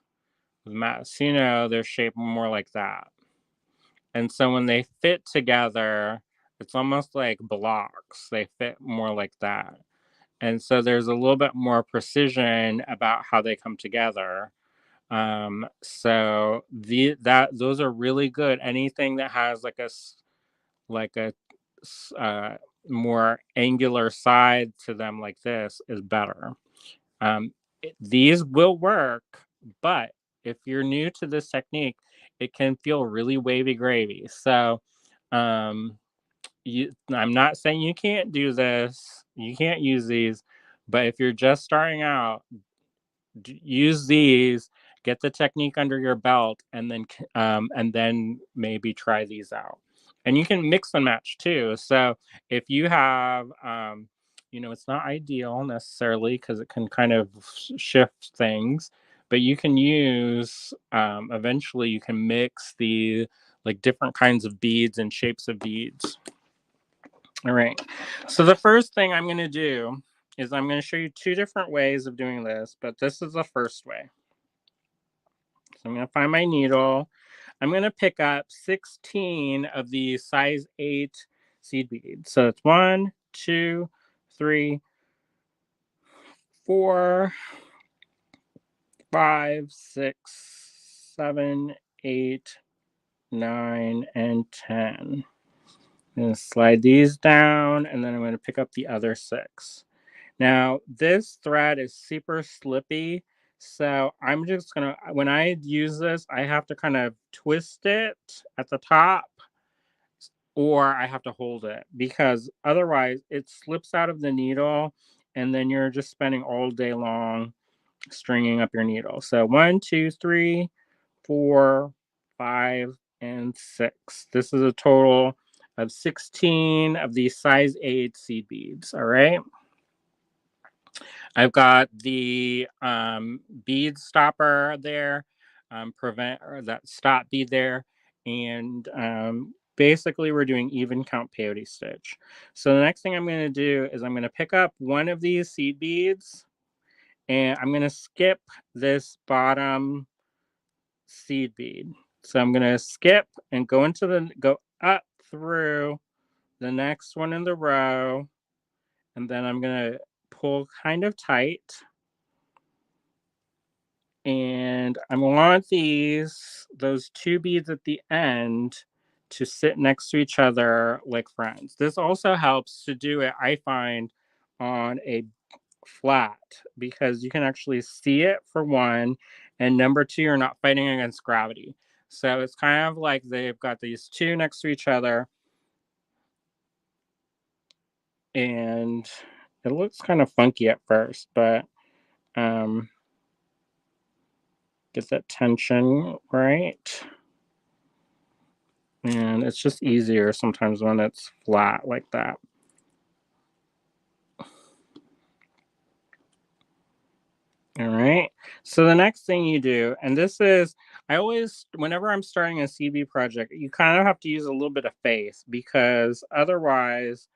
With Matsuno, they're shaped more like that. And so when they fit together, it's almost like blocks. They fit more like that. And so there's a little bit more precision about how they come together. So those are really good. Anything that has like a more angular side to them like this is better. These will work, but if you're new to this technique, it can feel really wavy gravy. So, um, I'm not saying you can't do this, you can't use these, but if you're just starting out, use these, get the technique under your belt, and then maybe try these out. And you can mix and match too. So if you have, it's not ideal necessarily because it can kind of shift things, but you can use. Eventually, you can mix the like different kinds of beads and shapes of beads. All right. So the first thing I'm going to do is I'm going to show you 2 different ways of doing this, but this is the first way. So I'm going to find my needle. I'm going to pick up 16 of the size 8 seed beads. So it's 1, 2, 3, 4, 5, 6, 7, 8, 9, and 10. I'm going to slide these down, and then I'm going to pick up the other 6. Now, this thread is super slippy, so I'm just gonna, when I use this, I have to kind of twist it at the top, or I have to hold it, because otherwise it slips out of the needle, and then you're just spending all day long stringing up your needle. So 1, 2, 3, 4, 5, and 6. This is a total of 16 of these size 8 seed beads, all right? I've got the bead stopper there, prevent or that stop bead there, and basically we're doing even count peyote stitch. So the next thing I'm going to do is I'm going to pick up one of these seed beads, and I'm going to skip this bottom seed bead. So I'm going to skip and go up through the next one in the row, and then I'm going to pull kind of tight. And I want those 2 beads at the end to sit next to each other like friends. This also helps to do it, I find, on a flat because you can actually see it for one, and number 2, you're not fighting against gravity. So it's kind of like they've got these 2 next to each other, and it looks kind of funky at first, but get that tension right. And it's just easier sometimes when it's flat like that. All right. So the next thing you do, and this is, whenever I'm starting a CB project, you kind of have to use a little bit of faith because otherwise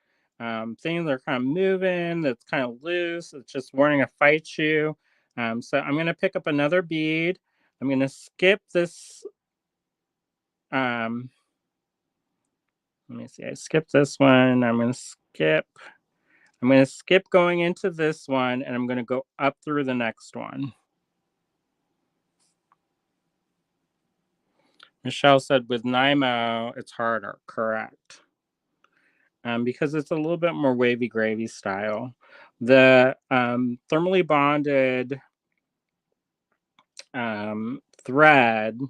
things are kind of moving, it's kind of loose, it's just wanting to fight you. So I'm going to pick up another bead. I'm going to skip this. Let me see. I skipped this one. I'm going to skip going into this one, and I'm going to go up through the next one. Michelle said with Nymo, it's harder. Correct. Because it's a little bit more wavy gravy style. The thermally bonded thread,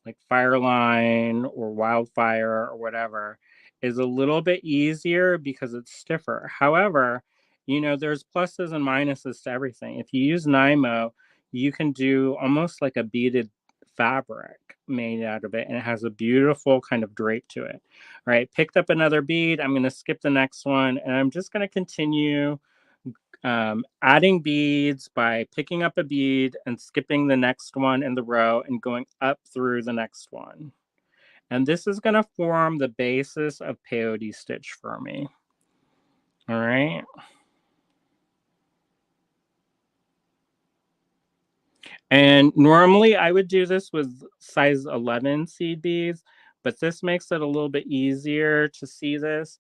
like Fireline or Wildfire or whatever, is a little bit easier because it's stiffer. However, there's pluses and minuses to everything. If you use Nymo, you can do almost like a beaded fabric made out of it, and it has a beautiful kind of drape to it. All right, picked up another bead. I'm going to skip the next one, and I'm just going to continue adding beads by picking up a bead and skipping the next one in the row and going up through the next one. And this is going to form the basis of peyote stitch for me. All right. And normally I would do this with size 11 seed beads, but this makes it a little bit easier to see this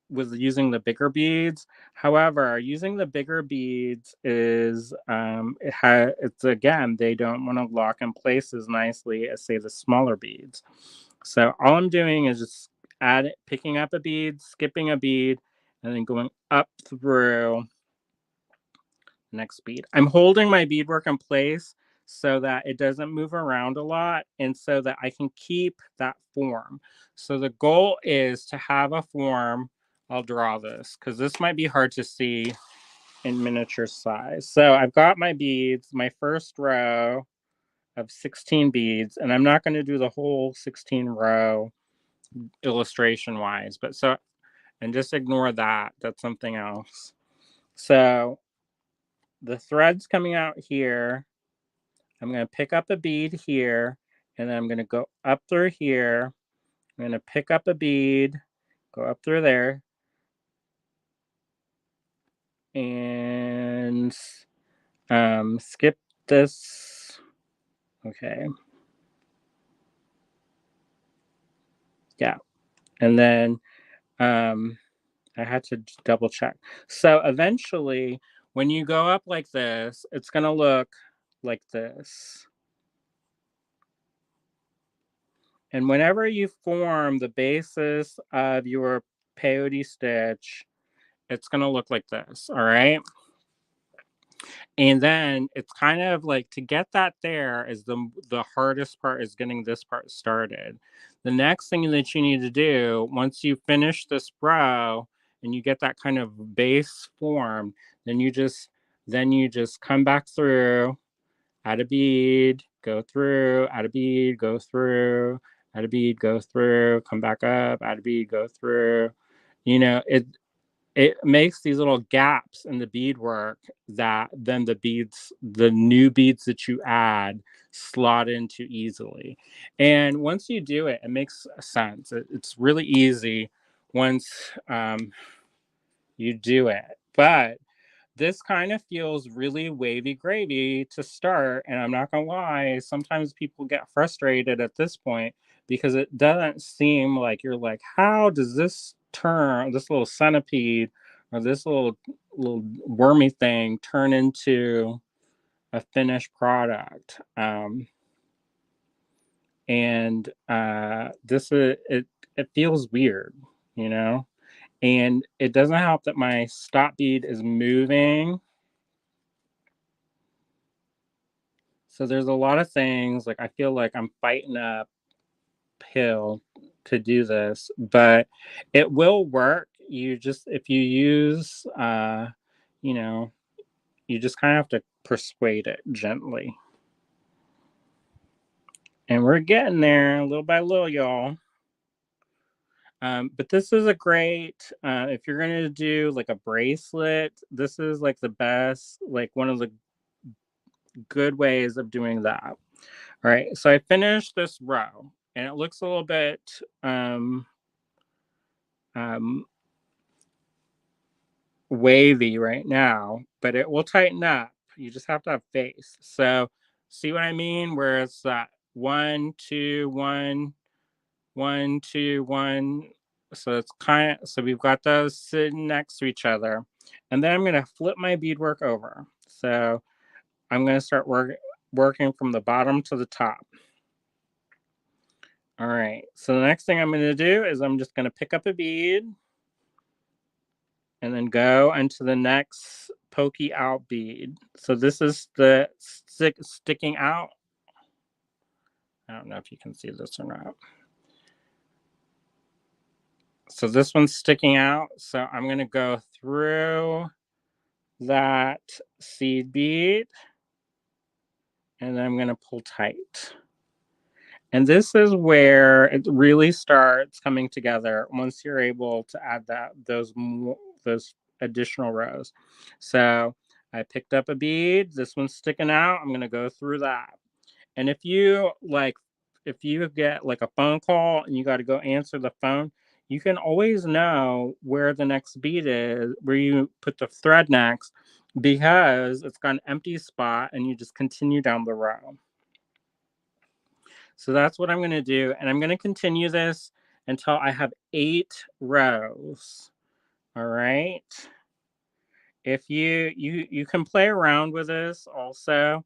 with using the bigger beads. However, using the bigger beads is it's again, they don't want to lock in place as nicely as say the smaller beads. So all I'm doing is just picking up a bead, skipping a bead, and then going up through the next bead. I'm holding my beadwork in place so that it doesn't move around a lot and so that I can keep that form. So the goal is to have a form. I'll draw this because this might be hard to see in miniature size. So I've got my beads, my first row of 16 beads, and I'm not going to do the whole 16 row illustration wise, and just ignore that. That's something else. So the thread's coming out here. I'm going to pick up a bead here, and then I'm going to go up through here. I'm going to pick up a bead, go up through there, and skip this. Okay. Yeah. And then I had to double check. So eventually, when you go up like this, it's going to look like this. And whenever you form the basis of your peyote stitch, it's going to look like this. All right. And then it's kind of like to get that there is the hardest part is getting this part started. The next thing that you need to do once you finish this row and you get that kind of base form, then you just come back through, add a bead, go through, add a bead, go through, add a bead, go through, come back up, add a bead, go through. It makes these little gaps in the beadwork that then the new beads that you add slot into easily. And once you do it, it makes sense. It's really easy once you do it. But this kind of feels really wavy gravy to start. And I'm not going to lie, sometimes people get frustrated at this point because it doesn't seem like you're like, how does this little centipede or this little wormy thing turn into a finished product? It feels weird, you know? And it doesn't help that my stop bead is moving. So there's a lot of things like I feel like I'm fighting uphill to do this, but it will work. If you use, you just kind of have to persuade it gently. And we're getting there little by little, y'all. But this is a great, if you're going to do like a bracelet, this is like the best, like one of the good ways of doing that. All right, so I finished this row and it looks a little bit wavy right now, but it will tighten up You just have to have faith. So see what I mean? Where it's that 1, 2, 1, 1, 2, 1. So it's so we've got those sitting next to each other. And then I'm going to flip my beadwork over. So I'm going to start working from the bottom to the top. All right. So the next thing I'm going to do is I'm just going to pick up a bead and then go into the next pokey out bead. So this is the sticking out. I don't know if you can see this or not. So this one's sticking out. So I'm going to go through that seed bead and then I'm going to pull tight. And this is where it really starts coming together once you're able to add those additional rows. So I picked up a bead. This one's sticking out. I'm going to go through that. And if you get like a phone call and you got to go answer the phone, you can always know where the next bead is, where you put the thread next, because it's got an empty spot and you just continue down the row. So that's what I'm going to do. And I'm going to continue this until I have 8 rows. All right. If you can play around with this also,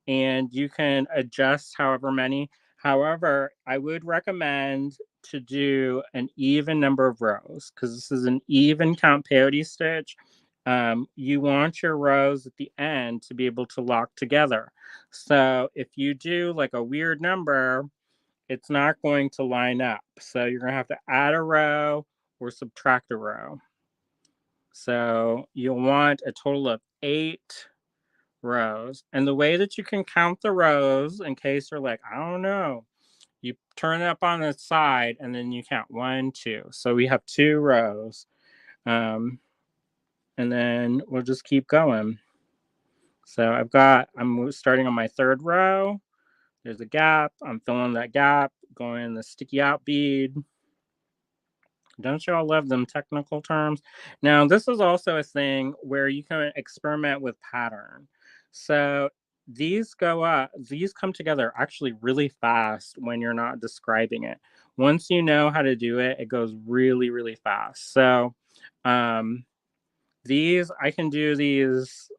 and you can adjust however many. However, I would recommend to do an even number of rows because this is an even count peyote stitch. You want your rows at the end to be able to lock together. So if you do like a weird number, it's not going to line up. So you're going to have to add a row or subtract a row. So you'll want a total of 8 rows. And the way that you can count the rows, in case you're like, I don't know, you turn it up on the side and then you count 1, 2. So we have 2 rows. And then we'll just keep going. So I'm starting on my 3rd row. There's a gap. I'm filling that gap, going in the sticky out bead. Don't you all love them technical terms? Now, this is also a thing where you can experiment with pattern. So these come together actually really fast when you're not describing it. Once you know how to do it, it goes really, really fast. So I can do these,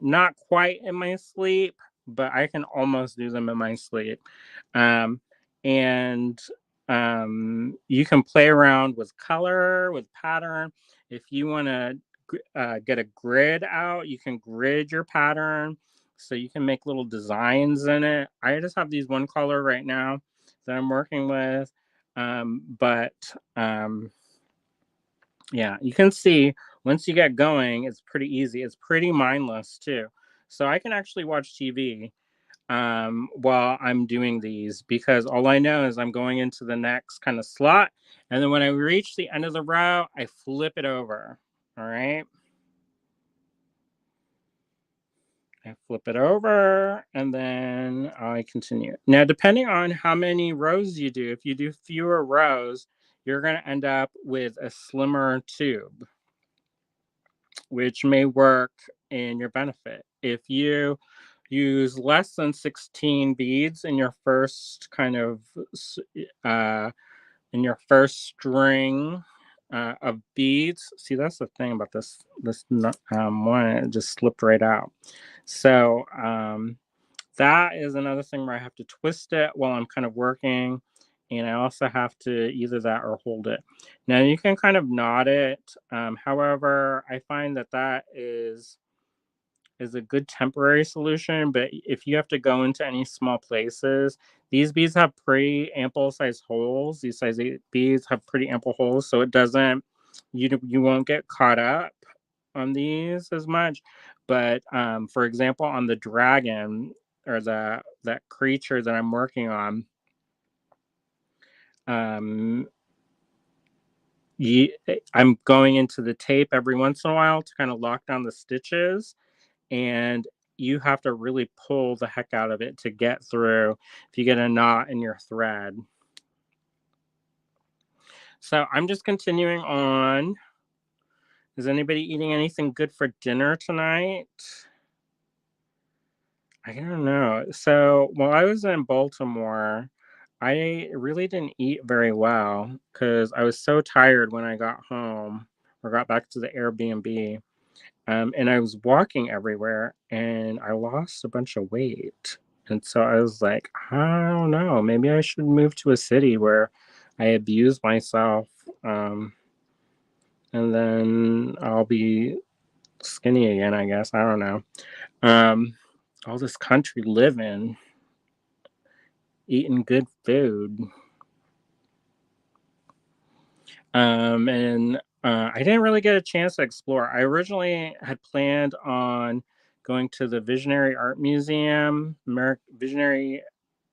not quite in my sleep, but I can almost do them in my sleep. And you can play around with color, with pattern. If you want to get a grid out, you can grid your pattern so you can make little designs in it. I just have these one color right now that I'm working with. Yeah, you can see once you get going, it's pretty easy. It's pretty mindless too. So I can actually watch TV while I'm doing these because all I know is I'm going into the next kind of slot. And then when I reach the end of the row, I flip it over. All right. I flip it over and then I continue. Now, depending on how many rows you do, if you do fewer rows, you're going to end up with a slimmer tube, which may work in your benefit. If you use less than 16 beads in your first string of beads. See, that's the thing about this one, it just slipped right out. So that is another thing where I have to twist it while I'm kind of working. And I also have to either that or hold it. Now you can kind of knot it. However, I find that is a good temporary solution. But if you have to go into any small places, these beads have pretty ample size holes. These size 8 beads have pretty ample holes. So it doesn't, you won't get caught up on these as much. But for example, on the dragon or that creature that I'm working on, I'm going into the tape every once in a while to kind of lock down the stitches, and you have to really pull the heck out of it to get through if you get a knot in your thread. So I'm just continuing on. Is anybody eating anything good for dinner tonight? I don't know. So while I was in Baltimore, I really didn't eat very well because I was so tired when I got home or got back to the Airbnb. And I was walking everywhere and I lost a bunch of weight. And so I was like, I don't know, maybe I should move to a city where I abuse myself. Um, and then I'll be skinny again, I guess. I don't know. Um, all this country living, eating good food. And I didn't really get a chance to explore. I originally had planned on going to the Visionary Art Museum, Visionary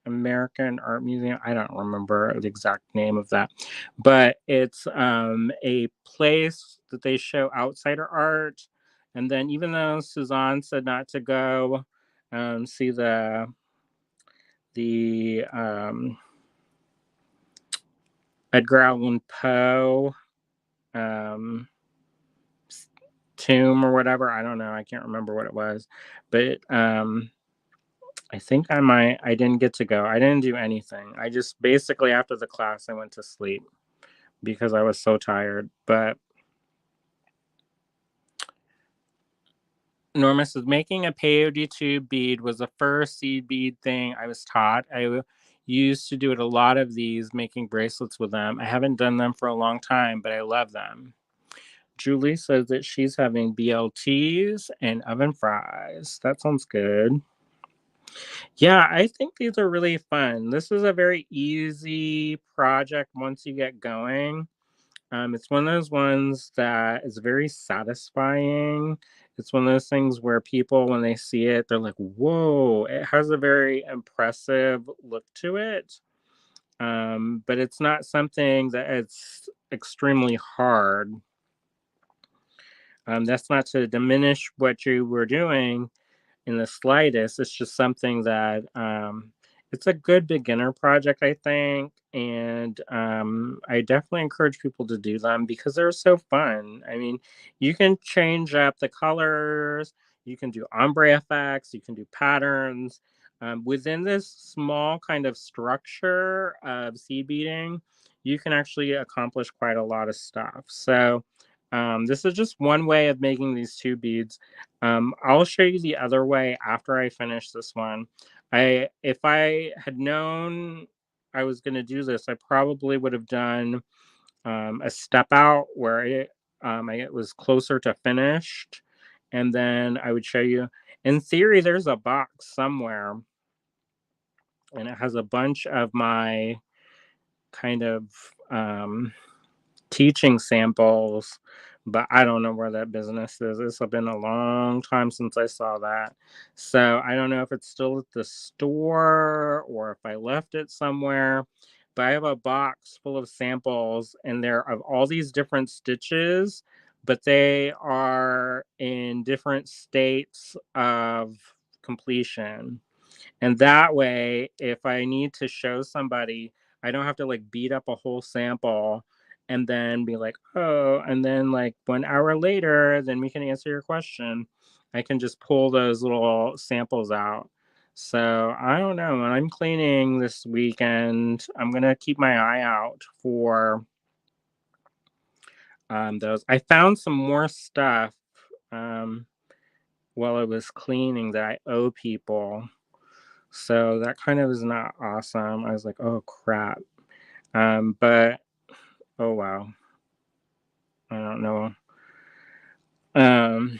American Art Museum. I don't remember the exact name of that, but it's a place that they show outsider art. And then, even though Suzanne said not to go see the Edgar Allan Poe um, tomb or whatever. I don't know. I can't remember what it was, but I think I didn't get to go. I didn't do anything. I just basically after the class I went to sleep because I was so tired. But Norma says making a peyote tube bead was the first seed bead thing I was taught. I used to do it a lot of these, making bracelets with them. I haven't done them for a long time, but I love them. Julie says that she's having BLTs and oven fries. That sounds good. Yeah, I think these are really fun. This is a very easy project once you get going. It's one of those ones that is very satisfying. It's one of those things where people, when they see it, they're like, whoa, it has a very impressive look to it. But it's not something that it's extremely hard. That's not to diminish what you were doing in the slightest. It's just something that it's a good beginner project, I think, and I definitely encourage people to do them because they're so fun. I mean, you can change up the colors, you can do ombre effects, you can do patterns. Within this small kind of structure of seed beading, you can actually accomplish quite a lot of stuff. So, this is just one way of making these two beads. I'll show you the other way after I finish this one. If I had known I was going to do this, I probably would have done a step out where it was closer to finished, and then I would show you. In theory, there's a box somewhere, and it has a bunch of my kind of teaching samples, but I don't know where that business is. It's been a long time since I saw that. So I don't know if it's still at the store or if I left it somewhere. But I have a box full of samples and they're of all these different stitches, but they are in different states of completion. And that way, if I need to show somebody, I don't have to like beat up a whole sample and then be like, oh, and then like 1 hour later, then we can answer your question. I can just pull those little samples out. So I don't know. When I'm cleaning this weekend, I'm gonna keep my eye out for those. I found some more stuff um, while I was cleaning that I owe people. So that kind of is not awesome. I was like, oh crap. But oh wow. I don't know. Um,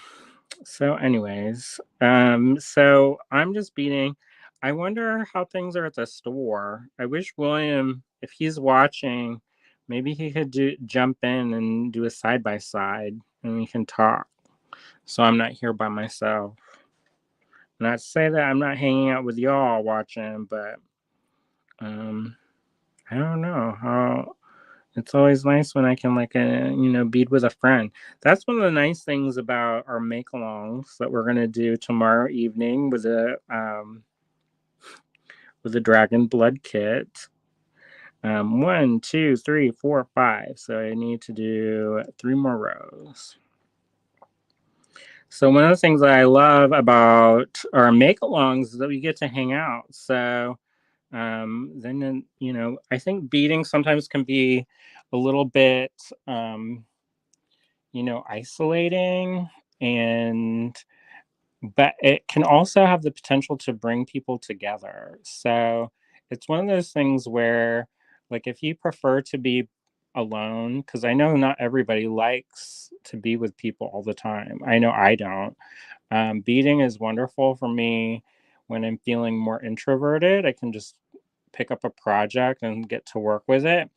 so anyways, so I'm just beating. I wonder how things are at the store. I wish William, if he's watching, maybe he could jump in and do a side by side and we can talk. So I'm not here by myself. Not to say that I'm not hanging out with y'all watching, but um I don't know how it's always nice when I can bead with a friend. That's one of the nice things about our make-alongs that we're gonna do tomorrow evening with the dragon blood kit. 1, 2, 3, 4, 5. So I need to do 3 more rows. So one of the things that I love about our make-alongs is that we get to hang out. So then, I think beading sometimes can be a little bit, isolating, and but it can also have the potential to bring people together. So it's one of those things where, like, if you prefer to be alone, because I know not everybody likes to be with people all the time. I know I don't. Beading is wonderful for me when I'm feeling more introverted. I can just pick up a project and get to work with it.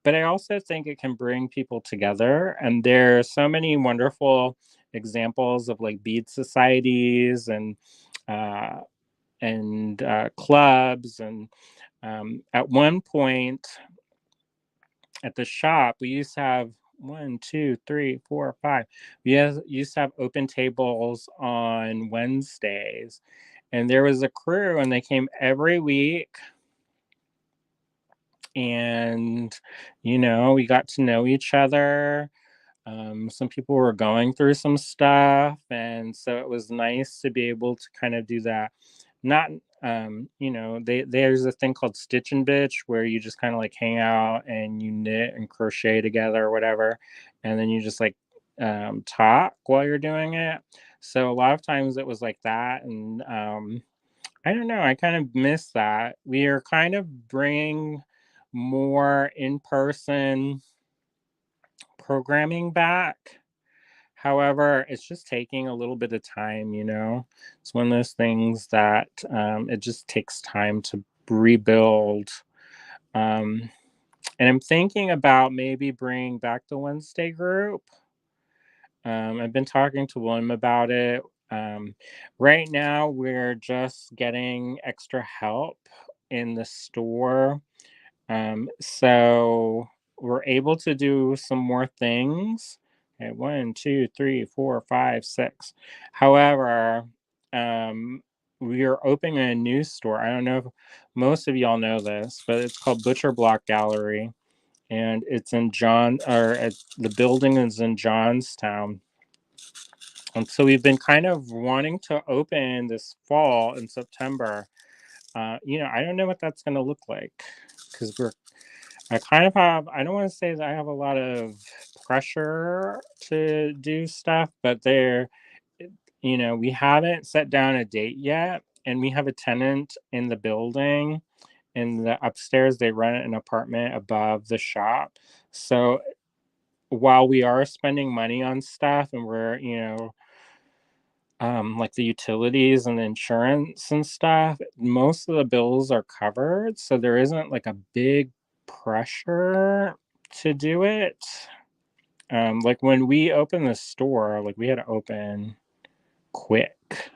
But I also think it can bring people together. And there are so many wonderful examples of like bead societies uh, and clubs. And at one point at the shop, we used to have one, two, three, four, five. Used to have open tables on Wednesdays. And there was a crew, and they came every week, and we got to know each other. Some people were going through some stuff, and so it was nice to be able to kind of do that. Not there's a thing called stitch and bitch, where you just kind of like hang out and you knit and crochet together or whatever, and then you just like talk while you're doing it. So a lot of times it was like that. And I don't know. I kind of miss that. We are kind of bringing more in person programming back. However, it's just taking a little bit of time. It's one of those things that it just takes time to rebuild. Um, and I'm thinking about maybe bringing back the Wednesday group. I've been talking to William about it. Um, right now, we're just getting extra help in the store. So we're able to do some more things. Okay, one, two, three, four, five, six. However, we are opening a new store. I don't know if most of y'all know this, but it's called Butcher Block Gallery, and it's in the building is in Johnstown. And so we've been kind of wanting to open this fall in September. I don't know what that's going to look like, because I kind of have, I don't want to say that I have a lot of pressure to do stuff, but we haven't set down a date yet. And we have a tenant in the building. In the upstairs, they rent an apartment above the shop. So while we are spending money on stuff, and we're, like the utilities and the insurance and stuff, most of the bills are covered. So there isn't like a big pressure to do it. Like when we opened the store, like we had to open quick,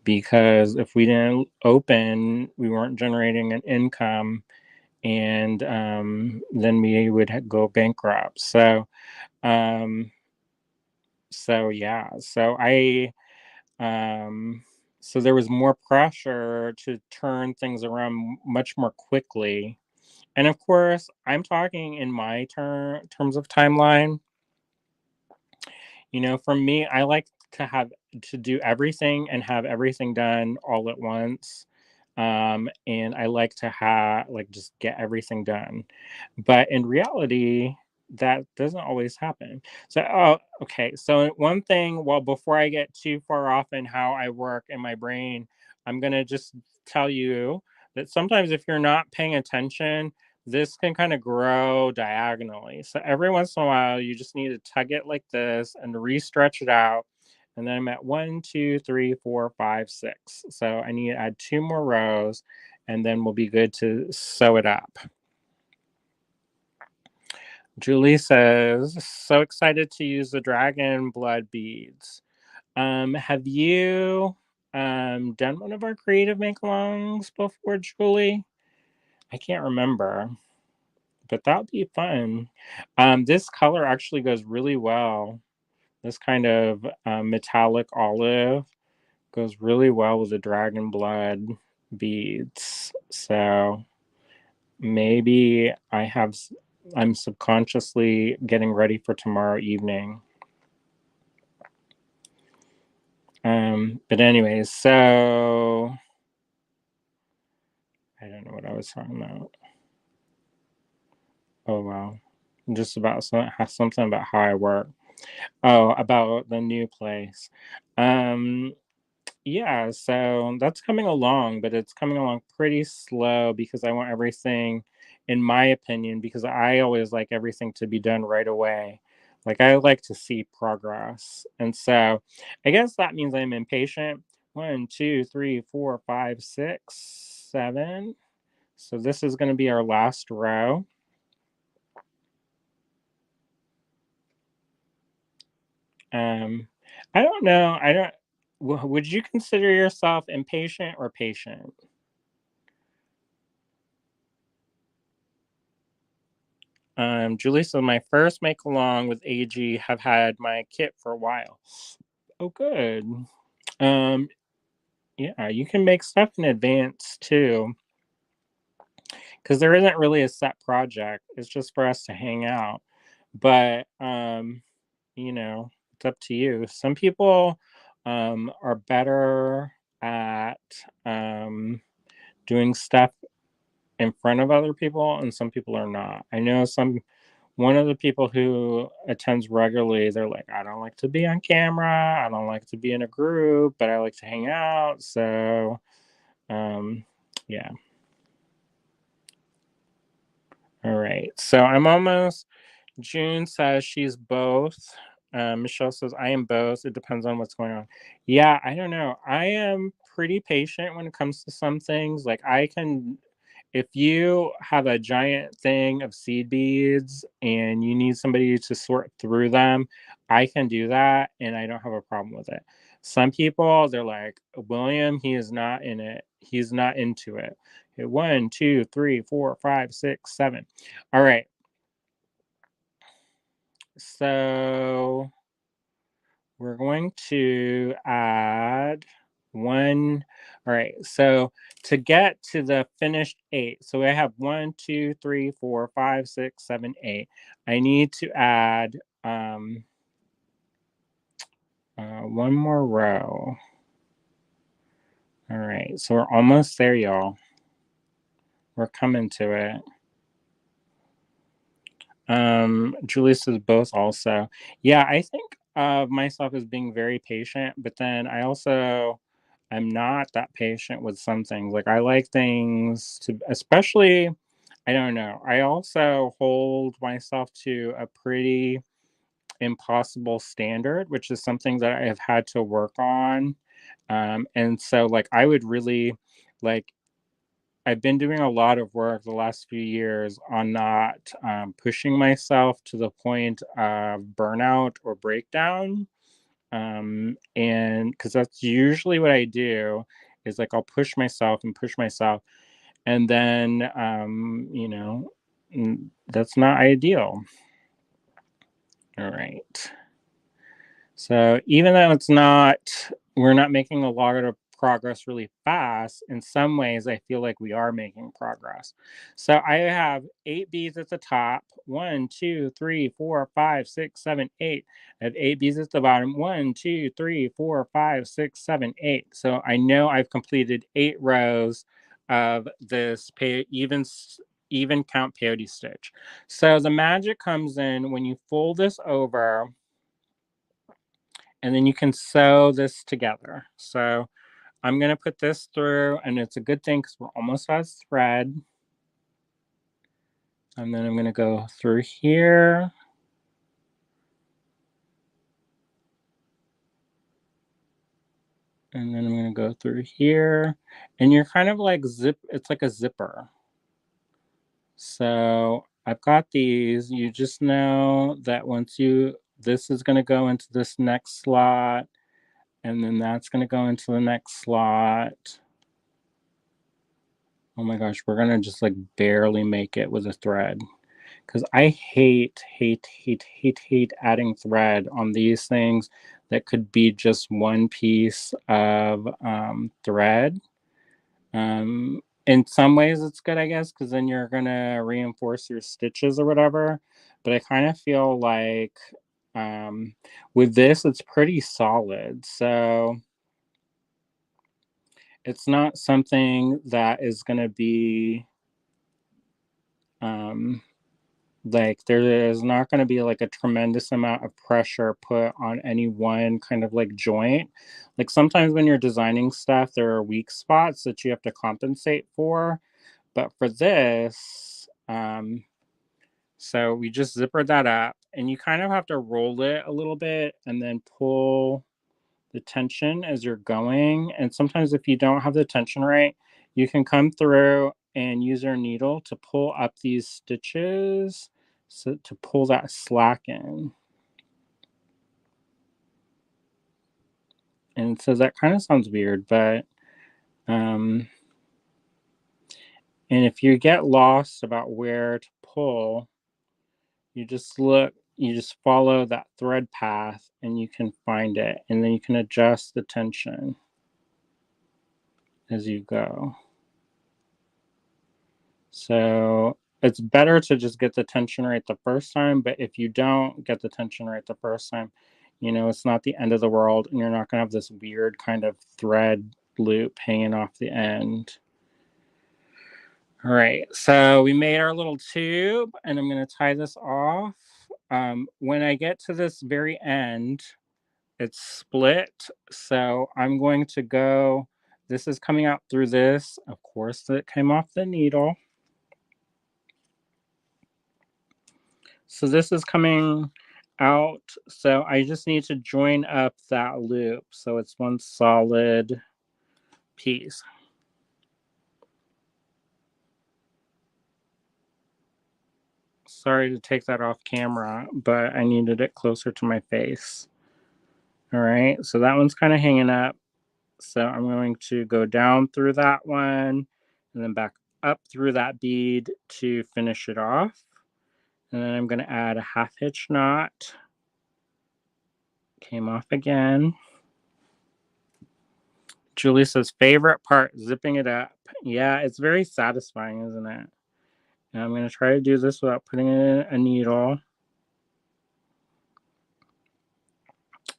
because if we didn't open, we weren't generating an income, and then we would go bankrupt. Um, so yeah, Um, so there was more pressure to turn things around much more quickly. And of course, I'm talking in my terms of timeline. For me, I like to do everything and have everything done all at once. And I like to have like just get everything done. But in reality, that doesn't always happen. So, okay. So one thing, well, before I get too far off in how I work in my brain, I'm gonna just tell you that sometimes if you're not paying attention, this can kind of grow diagonally. So every once in a while, you just need to tug it like this and re-stretch it out. And then I'm at 1, 2, 3, 4, 5, 6. So I need to add 2 more rows, and then we'll be good to sew it up. Julie says, so excited to use the dragon blood beads. Have you done one of our creative make-alongs before, Julie? I can't remember, but that would be fun. This color actually goes really well. This kind of metallic olive goes really well with the dragon blood beads. So maybe I'm subconsciously getting ready for tomorrow evening. But anyways, so I don't know what I was talking about. Oh wow. Just about something about how I work. Oh, about the new place. Um, yeah, so that's coming along, but it's coming along pretty slow because I want everything, in my opinion, because I always like everything to be done right away. Like I like to see progress. And so I guess that means I'm impatient. One, two, three, four, five, six, seven. So this is going to be our last row. Um, I don't know. I don't. Would you consider yourself impatient or patient? Julie, so my first make along with AG have had my kit for a while. Oh, good. Um, yeah, you can make stuff in advance too, because there isn't really a set project. It's just for us to hang out. But you know, it's up to you. Some people are better at doing stuff in front of other people, and some people are not. I know one of the people who attends regularly, they're like, I don't like to be on camera, I don't like to be in a group, but I like to hang out. So um yeah. All right, so I'm almost. June says she's both. Michelle says I am both. It depends on what's going on. Yeah, I don't know. I am pretty patient when it comes to some things. Like I can, if you have a giant thing of seed beads and you need somebody to sort through them, I can do that and I don't have a problem with it. Some people, they're like, William, he is not in it. He's not into it. Okay, 1, 2, 3, 4, 5, 6, 7. All right. So we're going to add one. All right. So to get to the finished 8, so I have 1, 2, 3, 4, 5, 6, 7, 8. I need to add one more row. All right. So we're almost there, y'all. We're coming to it. Julie says both also. Yeah, I think of myself as being very patient, but then I'm not that patient with some things. Like I like things to, especially, I don't know. I also hold myself to a pretty impossible standard, which is something that I have had to work on. And so like I would really like I've been doing a lot of work the last few years on not pushing myself to the point of burnout or breakdown. And because that's usually what I do is like I'll push myself and push myself. And then, that's not ideal. All right. So even though we're not making a lot of progress really fast, in some ways, I feel like we are making progress. So I have 8 beads at the top. 1, 2, 3, 4, 5, 6, 7, 8. I have 8 beads at the bottom. 1, 2, 3, 4, 5, 6, 7, 8. So I know I've completed 8 rows of this even count peyote stitch. So the magic comes in when you fold this over and then you can sew this together. So I'm going to put this through, and it's a good thing because we're almost out of thread. And then I'm going to go through here. And then I'm going to go through here. And you're kind of like it's like a zipper. So I've got these. You just know that this is going to go into this next slot. And then that's going to go into the next slot. Oh my gosh, we're going to just like barely make it with a thread. Because I hate adding thread on these things that could be just one piece of thread. In some ways, it's good, I guess, because then you're going to reinforce your stitches or whatever. But I kind of feel like with this, it's pretty solid. So It's not something that is going to be like there is not going to be like a tremendous amount of pressure put on any one kind of like joint. Like sometimes when you're designing stuff, there are weak spots that you have to compensate for. But for this, so we just zippered that up, and you kind of have to roll it a little bit and then pull the tension as you're going. And sometimes if you don't have the tension right, you can come through and use your needle to pull up these stitches, so to pull that slack in. And so that kind of sounds weird, but and if you get lost about where to pull, you just follow that thread path and you can find it, and then you can adjust the tension as you go. So it's better to just get the tension right the first time, but if you don't get the tension right the first time, it's not the end of the world, and you're not going to have this weird kind of thread loop hanging off the end. All right, so we made our little tube, and I'm going to tie this off. When I get to this very end, it's split, so I'm going to go, this is coming out through this. Of course, it came off the needle. So this is coming out, so I just need to join up that loop so it's one solid piece. Sorry to take that off camera, but I needed it closer to my face. All right, so that one's kind of hanging up. So I'm going to go down through that one and then back up through that bead to finish it off. And then I'm going to add a half hitch knot. Came off again. Julie says, favorite part, zipping it up. Yeah, it's very satisfying, isn't it? And I'm going to try to do this without putting in a needle.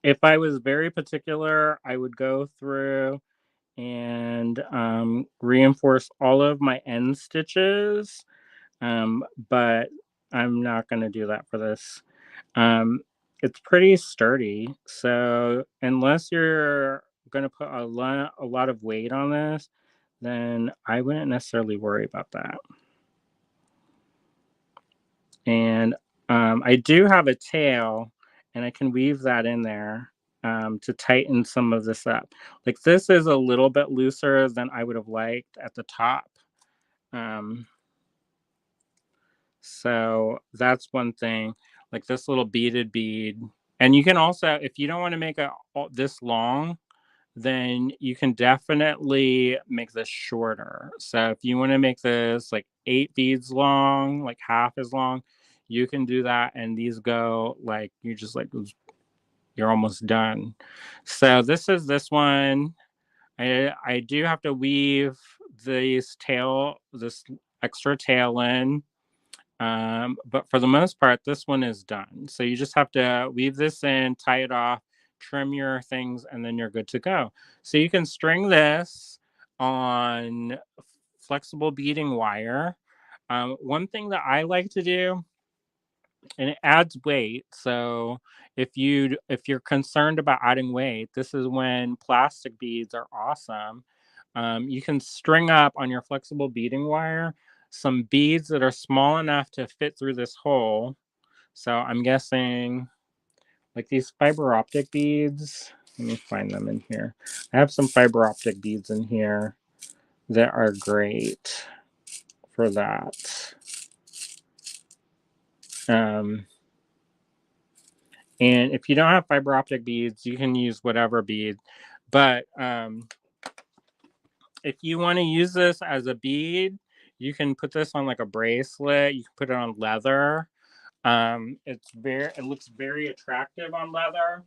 If I was very particular, I would go through and reinforce all of my end stitches, but I'm not going to do that for this. It's pretty sturdy, so unless you're going to put a lot of weight on this, then I wouldn't necessarily worry about that. And I do have a tail, and I can weave that in there to tighten some of this up. Like this is a little bit looser than I would have liked at the top. So that's one thing, like this little beaded bead. And you can also, if you don't want to make it this long, then you can definitely make this shorter. So if you want to make this like 8 beads long, like half as long, you can do that. And these go like, you're almost done. So this is this one. I do have to weave this extra tail in. But for the most part, this one is done. So you just have to weave this in, tie it off, trim your things, and then you're good to go. So you can string this on flexible beading wire. One thing that I like to do, and it adds weight. So if you're concerned about adding weight, this is when plastic beads are awesome. You can string up on your flexible beading wire some beads that are small enough to fit through this hole. So I'm guessing like these fiber optic beads. Let me find them in here. I have some fiber optic beads in here that are great for that. And if you don't have fiber optic beads, you can use whatever bead. But if you want to use this as a bead, you can put this on like a bracelet. You can put it on leather. It looks very attractive on leather.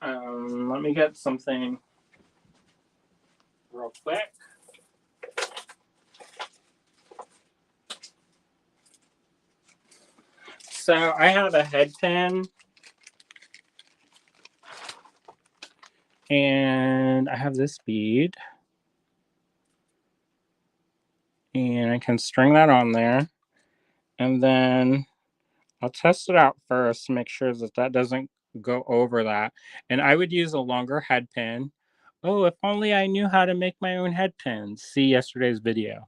Let me get something real quick. So I have a head pin, and And I have this bead. And I can string that on there. And then I'll test it out first to make sure that that doesn't go over that. And I would use a longer head pin. Oh, if only I knew how to make my own head pins. See yesterday's video.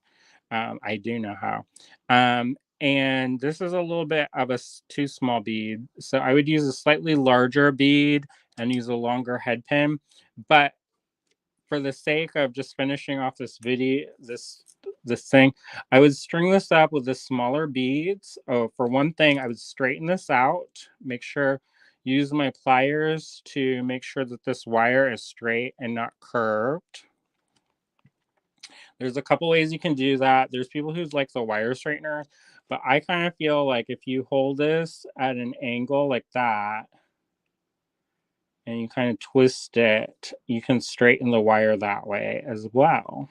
I do know how. And this is a little bit of a too small bead. So I would use a slightly larger bead and use a longer head pin. But for the sake of just finishing off this video, this thing, I would string this up with the smaller beads. Oh, for one thing, I would straighten this out, make sure, use my pliers to make sure that this wire is straight and not curved. There's a couple ways you can do that. There's people who like the wire straightener, but I kind of feel like if you hold this at an angle like that, and you kind of twist it, you can straighten the wire that way as well.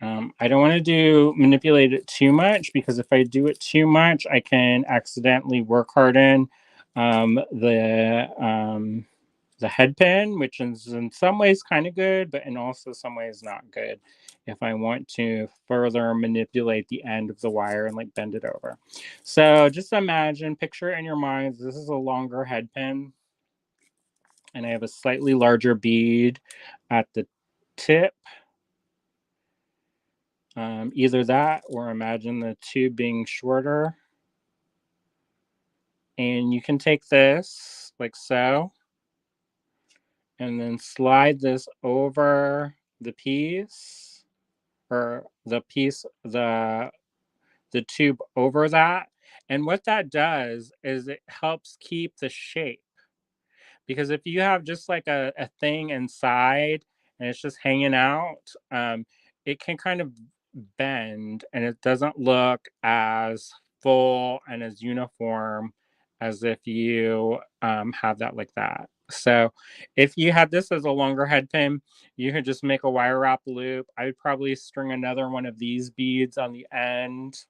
I don't want to manipulate it too much, because if I do it too much, I can accidentally work harden the head pin, which is in some ways kind of good, but in also some ways not good if I want to further manipulate the end of the wire and like bend it over. So just imagine, picture in your mind, this is a longer head pin, and I have a slightly larger bead at the tip. Either that, or imagine the tube being shorter. And you can take this like so, and then slide this over the piece, or the tube over that. And what that does is it helps keep the shape. Because if you have just like a thing inside and it's just hanging out, it can kind of bend and it doesn't look as full and as uniform as if you have that like that. So if you had this as a longer head pin, you could just make a wire wrap loop. I would probably string another one of these beads on the end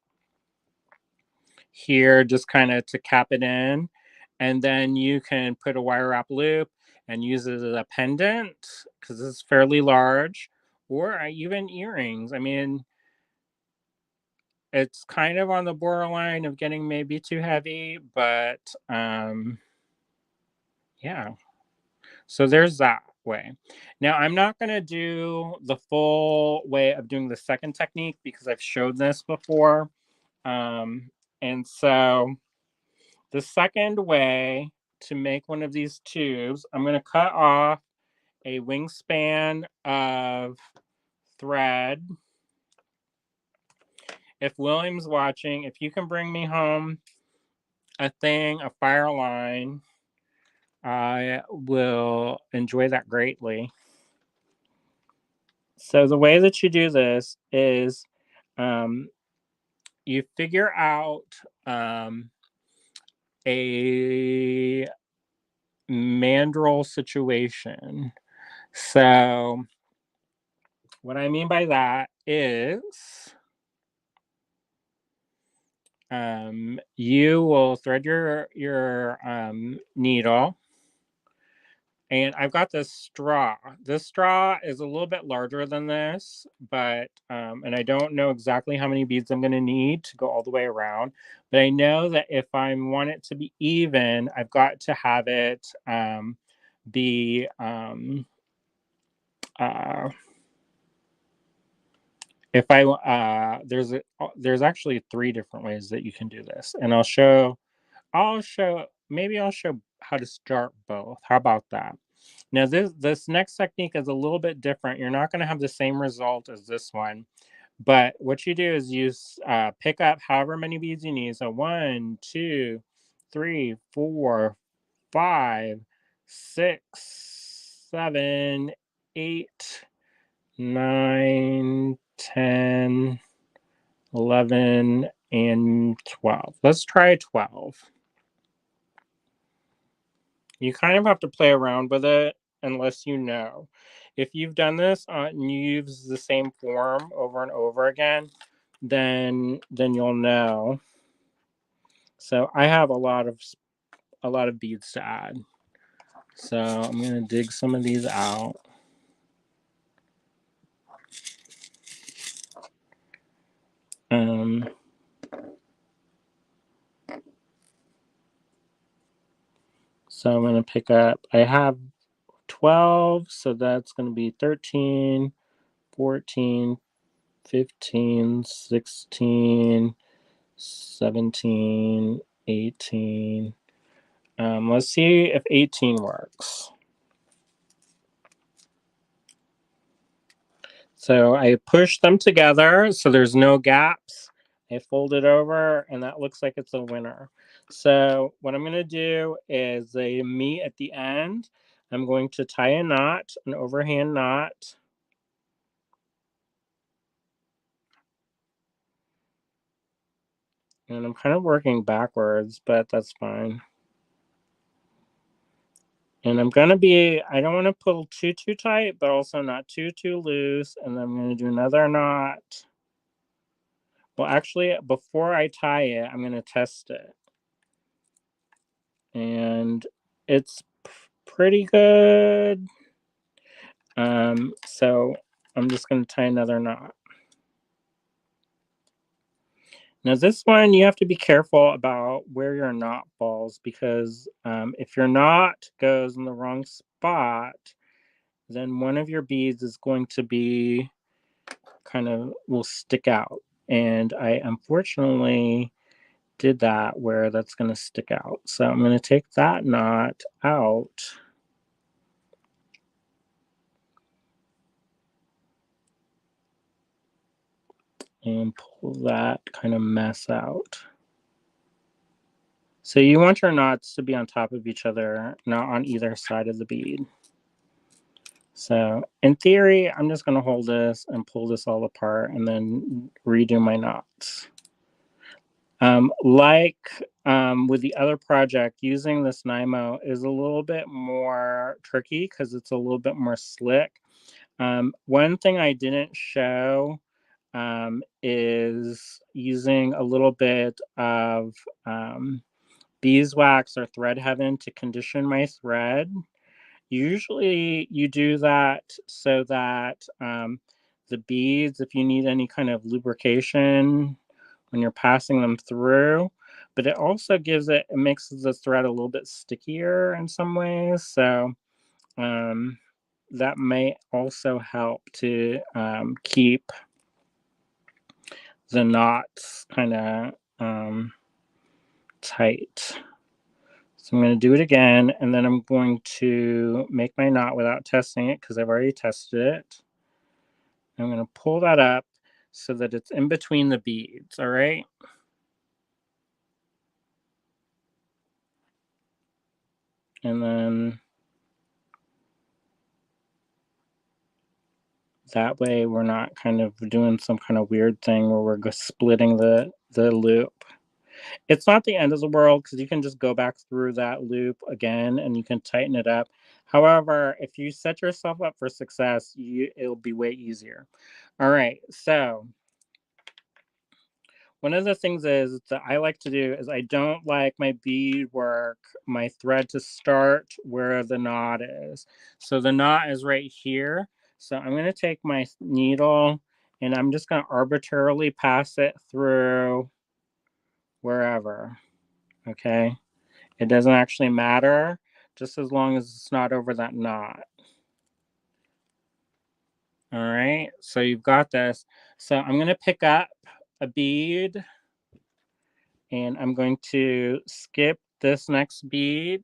here, just kind of to cap it in. And then you can put a wire wrap loop and use it as a pendant, because it's fairly large, or even earrings. I mean, it's kind of on the borderline of getting maybe too heavy, but yeah. So there's that way. Now, I'm not going to do the full way of doing the second technique because I've showed this before. And so the second way to make one of these tubes, I'm going to cut off a wingspan of thread. If William's watching, if you can bring me home a fire line, I will enjoy that greatly. So the way that you do this is you figure out a mandrel situation. So what I mean by that is you will thread your needle, and I've got this straw. This straw is a little bit larger than this, but and I don't know exactly how many beads I'm going to need to go all the way around, but I know that if I want it to be even, I've got to have it be if I there's actually 3 different ways that you can do this, and I'll show maybe I'll show how to start both. How about that? Now this next technique is a little bit different. You're not going to have the same result as this one, but what you do is you pick up however many beads you need. So 1, 2, 3, 4, 5, 6, 7, 8, 9, 10, 11, and 12. Let's try 12. You kind of have to play around with it unless you know. If you've done this and you use the same form over and over again, then you'll know. So I have a lot of beads to add. So I'm going to dig some of these out. So I'm going to pick up, I have 12, so that's going to be 13, 14, 15, 16, 17, 18. Let's see if 18 works. So I push them together so there's no gaps. I fold it over and that looks like it's a winner. So what I'm going to do is they meet at the end. I'm going to tie a knot, an overhand knot. And I'm kind of working backwards, but that's fine. And I'm going to be, I don't want to pull too tight, but also not too loose. And then I'm going to do another knot. Well, actually, before I tie it, I'm going to test it. And it's pretty good. So I'm just going to tie another knot. Now this one, you have to be careful about where your knot falls because if your knot goes in the wrong spot, then one of your beads is going to be will stick out. And I unfortunately did that where that's going to stick out. So I'm going to take that knot out. And pull that kind of mess out. So you want your knots to be on top of each other, not on either side of the bead. So in theory, I'm just going to hold this and pull this all apart and then redo my knots. With the other project, using this Nymo is a little bit more tricky because it's a little bit more slick. One thing I didn't show is using a little bit of beeswax or thread heaven to condition my thread. Usually you do that so that the beads, if you need any kind of lubrication when you're passing them through, but it also it makes the thread a little bit stickier in some ways. So that may also help to keep the knots kind of tight. So I'm going to do it again, and then I'm going to make my knot without testing it because I've already tested it. I'm going to pull that up so that it's in between the beads, all right? And then that way we're not kind of doing some kind of weird thing where we're splitting the loop. It's not the end of the world because you can just go back through that loop again and you can tighten it up. However, if you set yourself up for success, it'll be way easier. All right, so one of the things is that I like to do is I don't like my bead work, my thread to start where the knot is. So the knot is right here. So I'm going to take my needle and I'm just going to arbitrarily pass it through wherever. Okay. It doesn't actually matter just as long as it's not over that knot. All right. So you've got this. So I'm going to pick up a bead and I'm going to skip this next bead.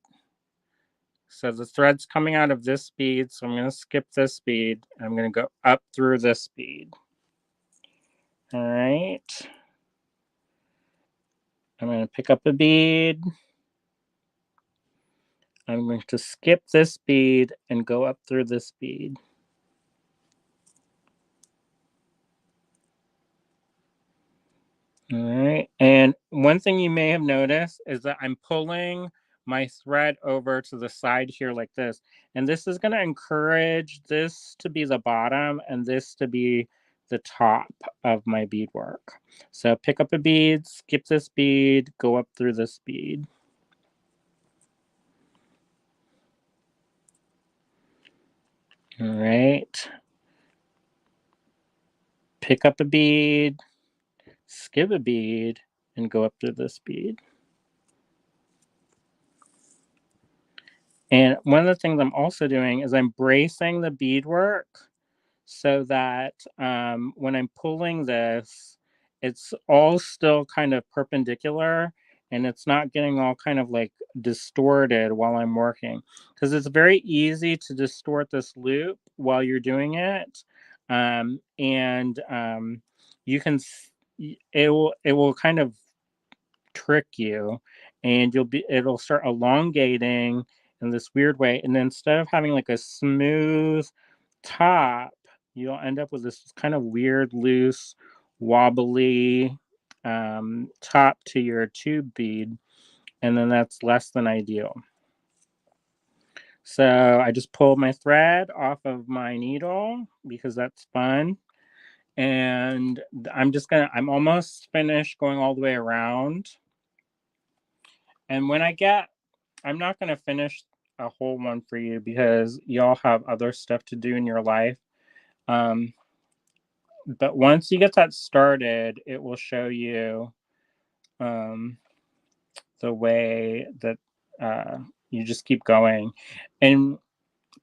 So the thread's coming out of this bead, so I'm going to skip this bead. I'm going to go up through this bead. All right. I'm going to pick up a bead. I'm going to skip this bead and go up through this bead. All right. And one thing you may have noticed is that I'm pulling my thread over to the side here like this. And this is going to encourage this to be the bottom and this to be the top of my beadwork. So pick up a bead, skip this bead, go up through this bead. All right. Pick up a bead, skip a bead, and go up through this bead. And one of the things I'm also doing is I'm bracing the beadwork so that when I'm pulling this, it's all still kind of perpendicular and it's not getting all kind of like distorted while I'm working. Because it's very easy to distort this loop while you're doing it. And you can, it will kind of trick you and it'll start elongating in this weird way. And then instead of having like a smooth top, you'll end up with this kind of weird, loose, wobbly top to your tube bead. And then that's less than ideal. So I just pulled my thread off of my needle because that's fun. And I'm almost finished going all the way around. And I'm not going to finish a whole one for you because y'all have other stuff to do in your life. But once you get that started, it will show you the way that you just keep going. In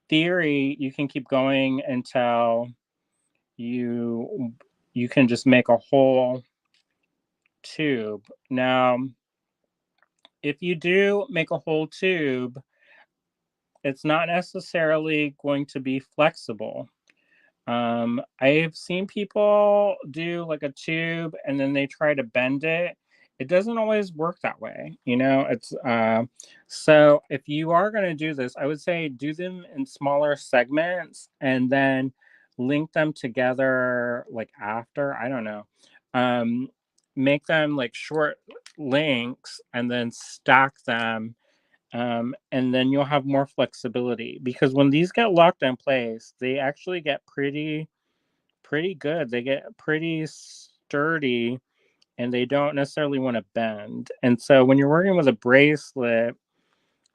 theory, you can keep going until you can just make a whole tube. Now, if you do make a whole tube, it's not necessarily going to be flexible. I've seen people do like a tube and then they try to bend it. It doesn't always work that way, you know. It's so if you are going to do this, I would say do them in smaller segments and then link them together like after. I don't know. Um, make them like short links and then stack them, and then you'll have more flexibility because when these get locked in place, they actually get pretty good. They get pretty sturdy and they don't necessarily want to bend. And so when you're working with a bracelet,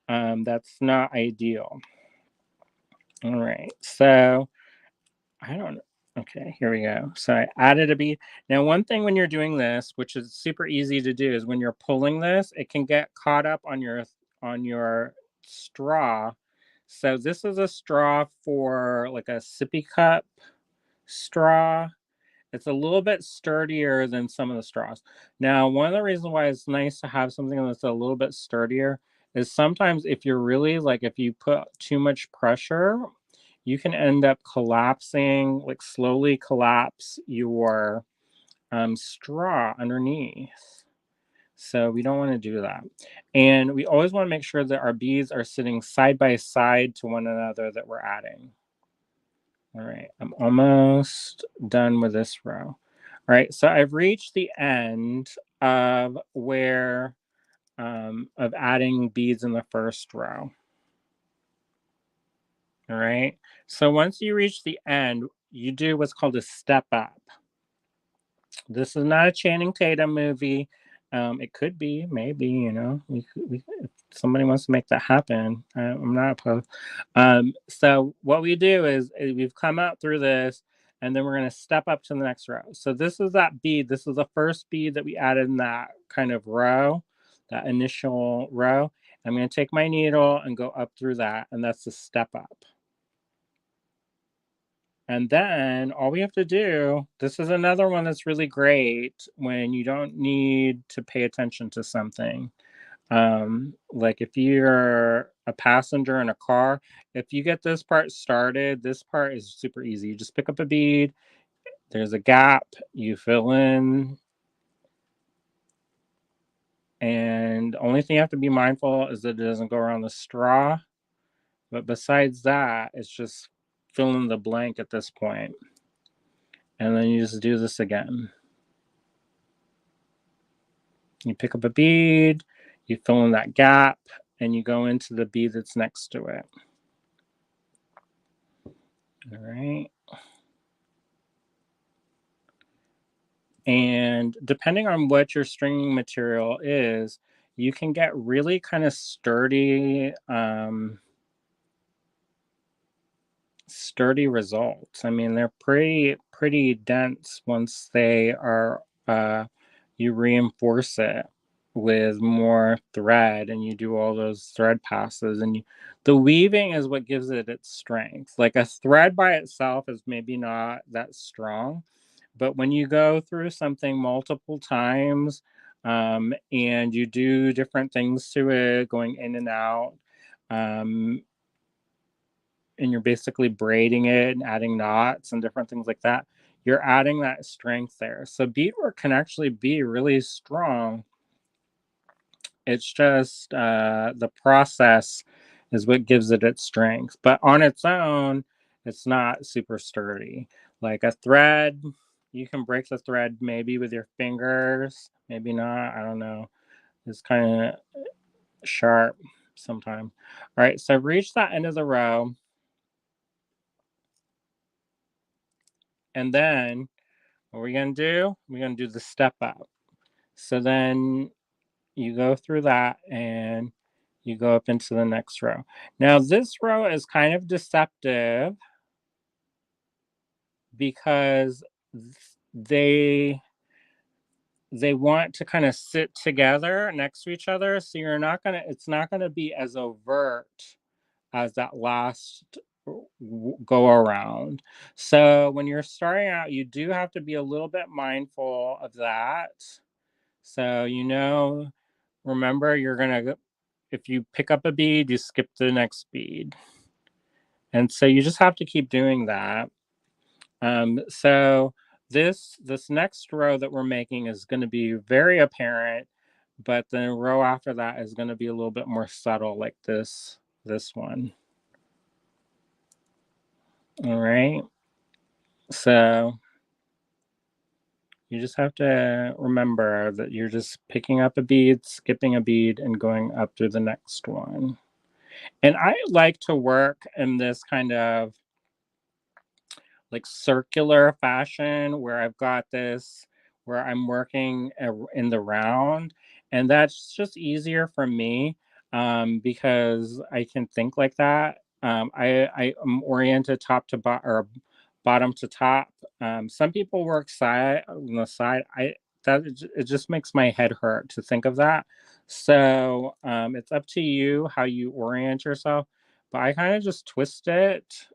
that's not ideal. All right. So I don't know. Okay, here we go. So I added a bead. Now, one thing when you're doing this, which is super easy to do, is when you're pulling this, it can get caught up on your straw. So this is a straw for like a sippy cup straw. It's a little bit sturdier than some of the straws. Now, one of the reasons why it's nice to have something that's a little bit sturdier is sometimes if you're really like if you put too much pressure, you can end up collapsing, like slowly collapse your straw underneath. So we don't want to do that. And we always want to make sure that our beads are sitting side by side to one another that we're adding. All right, I'm almost done with this row. All right, so I've reached the end of where of adding beads in the first row. All right, so once you reach the end, you do what's called a step up. This is not a Channing Tatum movie. It could be, maybe, you know, if somebody wants to make that happen, I'm not opposed. So what we do is we've come out through this, and then we're going to step up to the next row. So this is that bead. This is the first bead that we added in that kind of row, that initial row. I'm going to take my needle and go up through that, and that's the step up. And then all we have to do, this is another one that's really great when you don't need to pay attention to something. Like if you're a passenger in a car, if you get this part started, this part is super easy. You just pick up a bead, there's a gap, you fill in, and the only thing you have to be mindful is that it doesn't go around the straw. But besides that, it's just fill in the blank at this point. And then you just do this again. You pick up a bead, you fill in that gap, and you go into the bead that's next to it. All right. And depending on what your stringing material is, you can get really kind of sturdy sturdy results. I mean, they're pretty dense once they are you reinforce it with more thread and you do all those thread passes, and the weaving is what gives it its strength. Like a thread by itself is maybe not that strong, but when you go through something multiple times, and you do different things to it, going in and out, um, and you're basically braiding it and adding knots and different things like that, you're adding that strength there. So beadwork can actually be really strong. It's just the process is what gives it its strength. But on its own, it's not super sturdy. Like a thread, you can break the thread maybe with your fingers, maybe not. I don't know. It's kind of sharp sometimes. All right, so I've reached that end of the row. And then what we're going to do, we're going to do the step up. So then you go through that and you go up into the next row. Now this row is kind of deceptive because they want to kind of sit together next to each other, so it's not going to be as overt as that last go around. So when you're starting out, you do have to be a little bit mindful of that. So remember, you're gonna, if you pick up a bead, you skip the next bead. And so you just have to keep doing that. So this next row that we're making is going to be very apparent, but the row after that is going to be a little bit more subtle, like this one. All right. So you just have to remember that you're just picking up a bead, skipping a bead, and going up through the next one. And I like to work in this kind of like circular fashion where I've got this, where I'm working in the round. And that's just easier for me, because I can think like that. I am oriented top to bottom, or bottom to top. Some people work side on the side. It just makes my head hurt to think of that. So it's up to you how you orient yourself. But I kind of just twist it.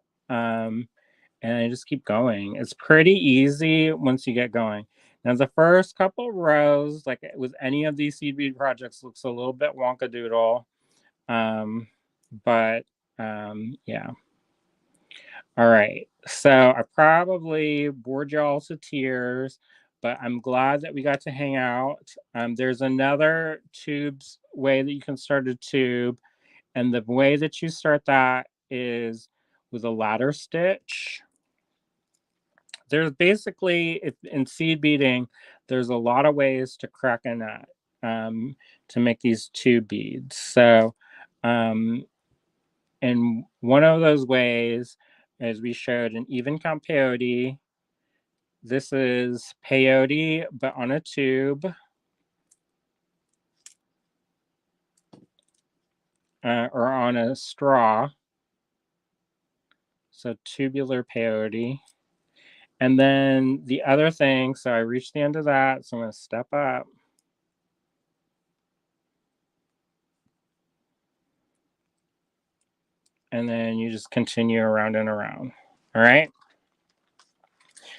And I just keep going. It's pretty easy once you get going. Now, the first couple rows, like with any of these seed bead projects, looks a little bit wonkadoodle. Um, but yeah. All right. So I probably bored y'all to tears, but I'm glad that we got to hang out. There's another tubes way that you can start a tube. And the way that you start that is with a ladder stitch. There's basically, in seed beading, there's a lot of ways to crack a nut, to make these tube beads. So, and one of those ways, as we showed in even count peyote, this is peyote, but on a tube, or on a straw. So tubular peyote. And then the other thing, so I reached the end of that, so I'm going to step up. And then you just continue around and around. All right.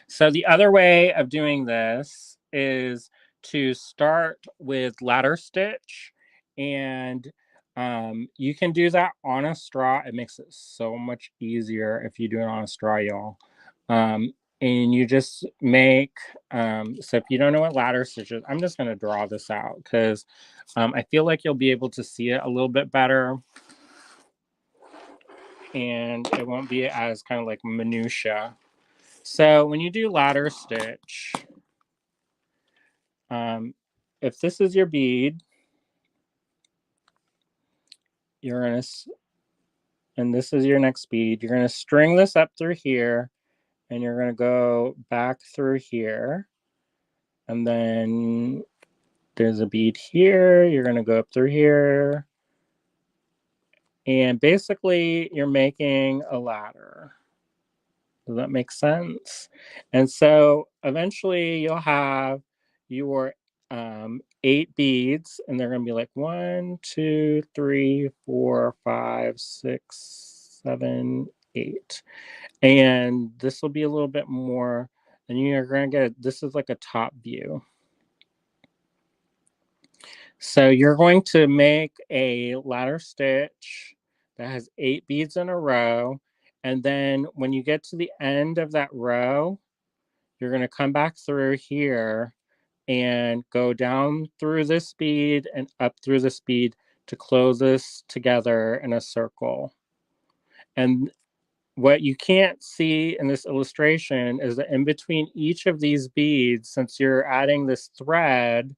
So the other way of doing this is to start with ladder stitch, and you can do that on a straw. It makes it so much easier if you do it on a straw, y'all. And you just make, so if you don't know what ladder stitch is, I'm just going to draw this out because I feel like you'll be able to see it a little bit better, and it won't be as kind of like minutia. So when you do ladder stitch, if this is your bead, you're gonna, and this is your next bead, you're gonna string this up through here, and you're gonna go back through here, and then there's a bead here, you're gonna go up through here, and basically you're making a ladder. Does that make sense? And so eventually you'll have your 8 beads, and they're going to be like 1, 2, 3, 4, 5, 6, 7, 8. And this will be a little bit more, and you're going to get, this is like a top view. So you're going to make a ladder stitch that has 8 beads in a row. And then when you get to the end of that row, you're going to come back through here and go down through this bead and up through this bead to close this together in a circle. And what you can't see in this illustration is that in between each of these beads, since you're adding this thread,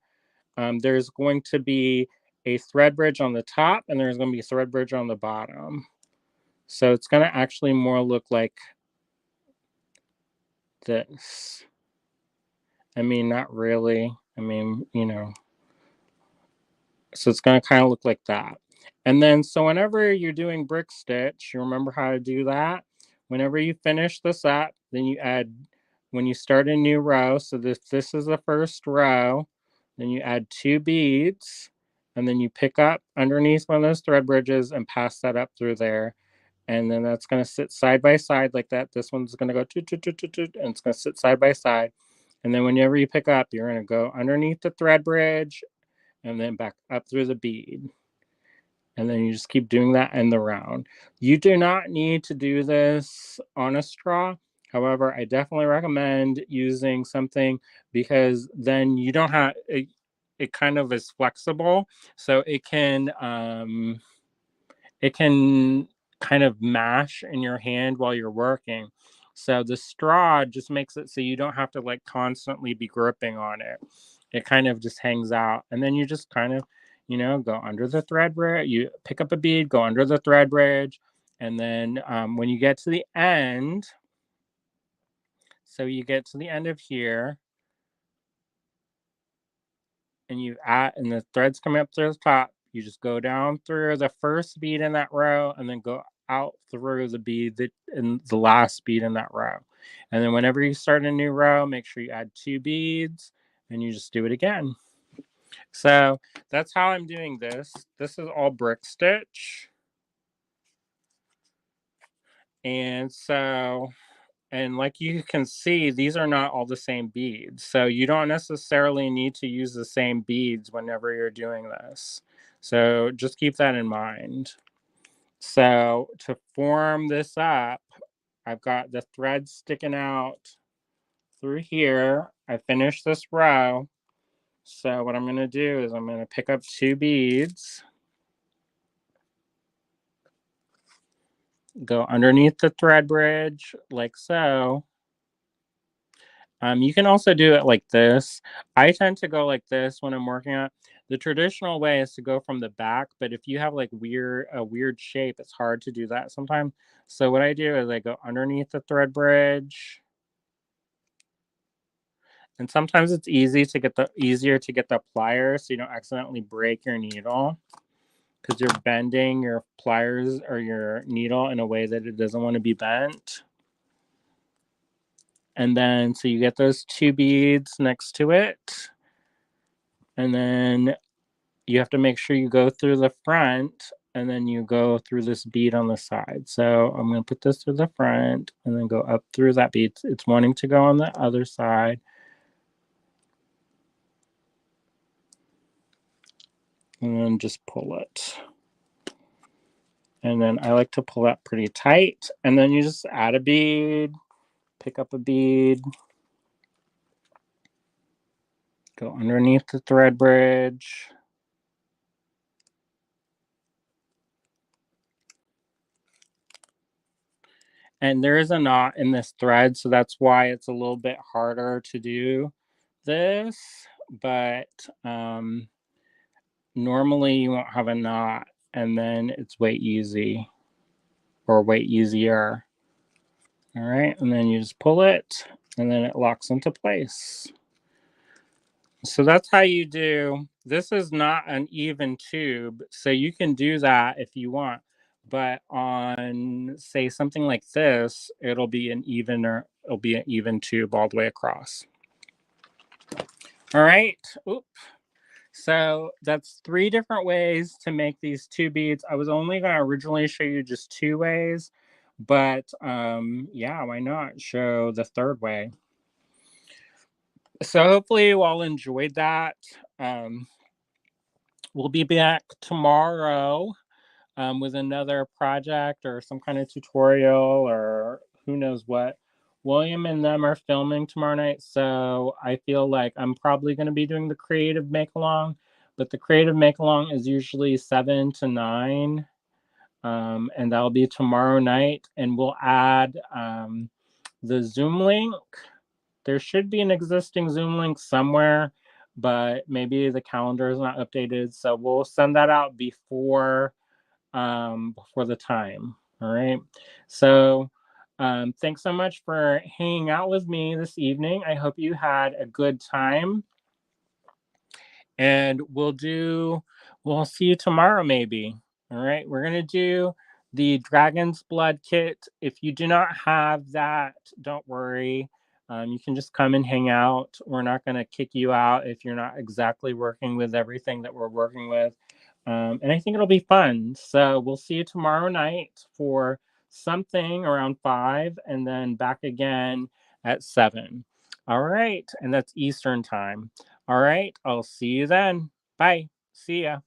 there's going to be a thread bridge on the top and there's going to be a thread bridge on the bottom. So it's going to actually more look like this. I mean, not really. I mean, you know, so it's going to kind of look like that. And then, so whenever you're doing brick stitch, you remember how to do that. Whenever you finish this up, then you add, when you start a new row, so this is the first row, then you add 2 beads, and then you pick up underneath one of those thread bridges and pass that up through there. And then that's going to sit side by side like that. This one's going to go toot, toot, toot, toot, toot, and it's going to sit side by side. And then whenever you pick up, you're going to go underneath the thread bridge and then back up through the bead. And then you just keep doing that in the round. You do not need to do this on a straw. However, I definitely recommend using something because then you don't have, it kind of is flexible. So it can kind of mash in your hand while you're working. So the straw just makes it so you don't have to like constantly be gripping on it. It kind of just hangs out. And then you just kind of, you know, go under the thread bridge. You pick up a bead, go under the thread bridge. And then when you get to the end, so you get to the end of here, and you add, and the thread's coming up to the top, you just go down through the first bead in that row and then go out through the bead that in the last bead in that row. And then whenever you start a new row, make sure you add 2 beads and you just do it again. So that's how I'm doing this. This is all brick stitch. And so, and like you can see, these are not all the same beads. So you don't necessarily need to use the same beads whenever you're doing this. So just keep that in mind. So to form this up, I've got the thread sticking out through here. I finished this row. So what I'm going to do is I'm going to pick up 2 beads, go underneath the thread bridge like so. You can also do it like this. I tend to go like this when I'm working on it. The traditional way is to go from the back, but if you have like a weird shape, it's hard to do that sometimes. So what I do is I go underneath the thread bridge. And sometimes it's easier to get the pliers so you don't accidentally break your needle because you're bending your pliers or your needle in a way that it doesn't want to be bent. And then, so you get those 2 beads next to it. And then you have to make sure you go through the front and then you go through this bead on the side. So I'm going to put this through the front and then go up through that bead. It's wanting to go on the other side. And then just pull it. And then I like to pull that pretty tight. And then you just add a bead, pick up a bead, go underneath the thread bridge. And there is a knot in this thread, so that's why it's a little bit harder to do this. But normally you won't have a knot, and then it's way easy or way easier. All right, and then you just pull it, and then it locks into place. So that's how you do. This is not an even tube, so you can do that if you want. but on, say, something like this, it'll be an even tube all the way across. All right. Oop. So that's 3 different ways to make these 2 beads. I was only going to originally show you just 2 ways, but yeah, why not show the 3rd way? So hopefully you all enjoyed that. We'll be back tomorrow with another project or some kind of tutorial or who knows what. William and them are filming tomorrow night, so I feel like I'm probably going to be doing the creative make-along, but the creative make-along is usually 7 to 9, and that'll be tomorrow night, and we'll add the Zoom link. There should be an existing Zoom link somewhere, but maybe the calendar is not updated, so we'll send that out before the time. All right. So thanks so much for hanging out with me this evening. I hope you had a good time. And we'll see you tomorrow maybe. All right. We're going to do the Dragon's Blood kit. If you do not have that, don't worry. You can just come and hang out. We're not going to kick you out if you're not exactly working with everything that we're working with. And I think it'll be fun. So we'll see you tomorrow night for something around 5 and then back again at 7. All right. And that's Eastern time. All right. I'll see you then. Bye. See ya.